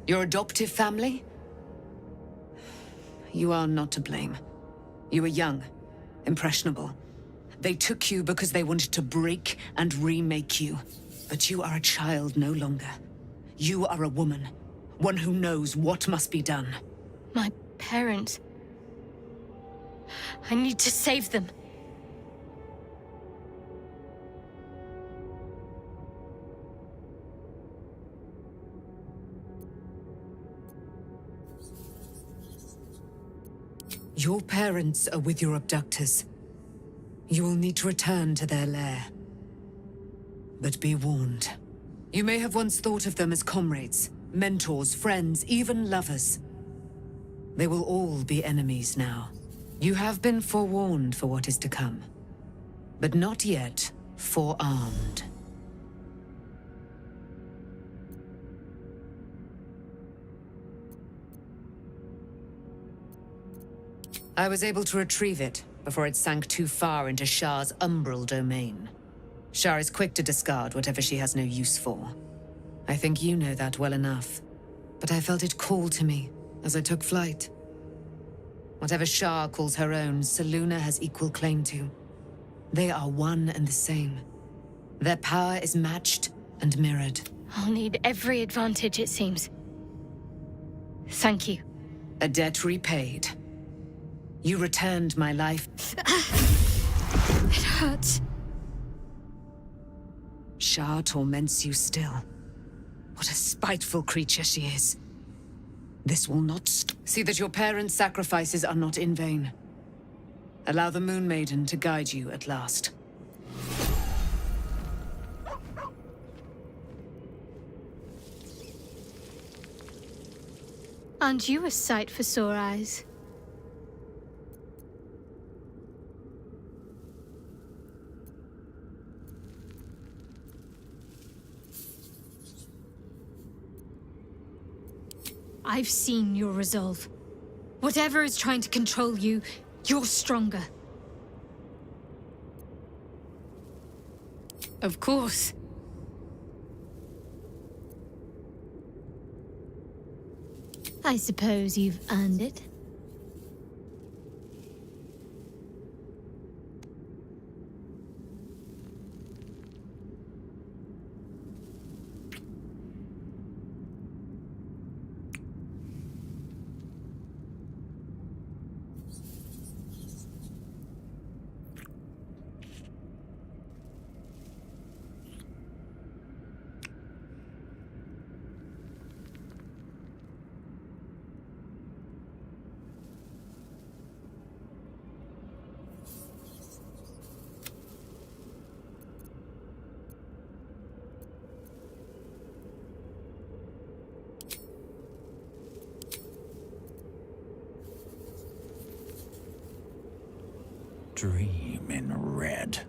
Your adoptive family? You are not to blame. You were young, impressionable. They took you because they wanted to break and remake you. But you are a child no longer. You are a woman. One who knows what must be done. My parents. I need to save them. Your parents are with your abductors. You will need to return to their lair. But be warned. You may have once thought of them as comrades, mentors, friends, even lovers. They will all be enemies now. You have been forewarned for what is to come, but not yet forearmed. I was able to retrieve it before it sank too far into Shah's umbral domain. Shah is quick to discard whatever she has no use for. I think you know that well enough. But I felt it call to me as I took flight. Whatever Shah calls her own, Selûne has equal claim to. They are one and the same. Their power is matched and mirrored. I'll need every advantage, it seems. Thank you. A debt repaid. You returned my life. It hurts. Shah torments you still. What a spiteful creature she is. This will not see that your parents' sacrifices are not in vain. Allow the Moon Maiden to guide you at last. Aren't you a sight for sore eyes? I've seen your resolve. Whatever is trying to control you, you're stronger. Of course. I suppose you've earned it. Dream in red.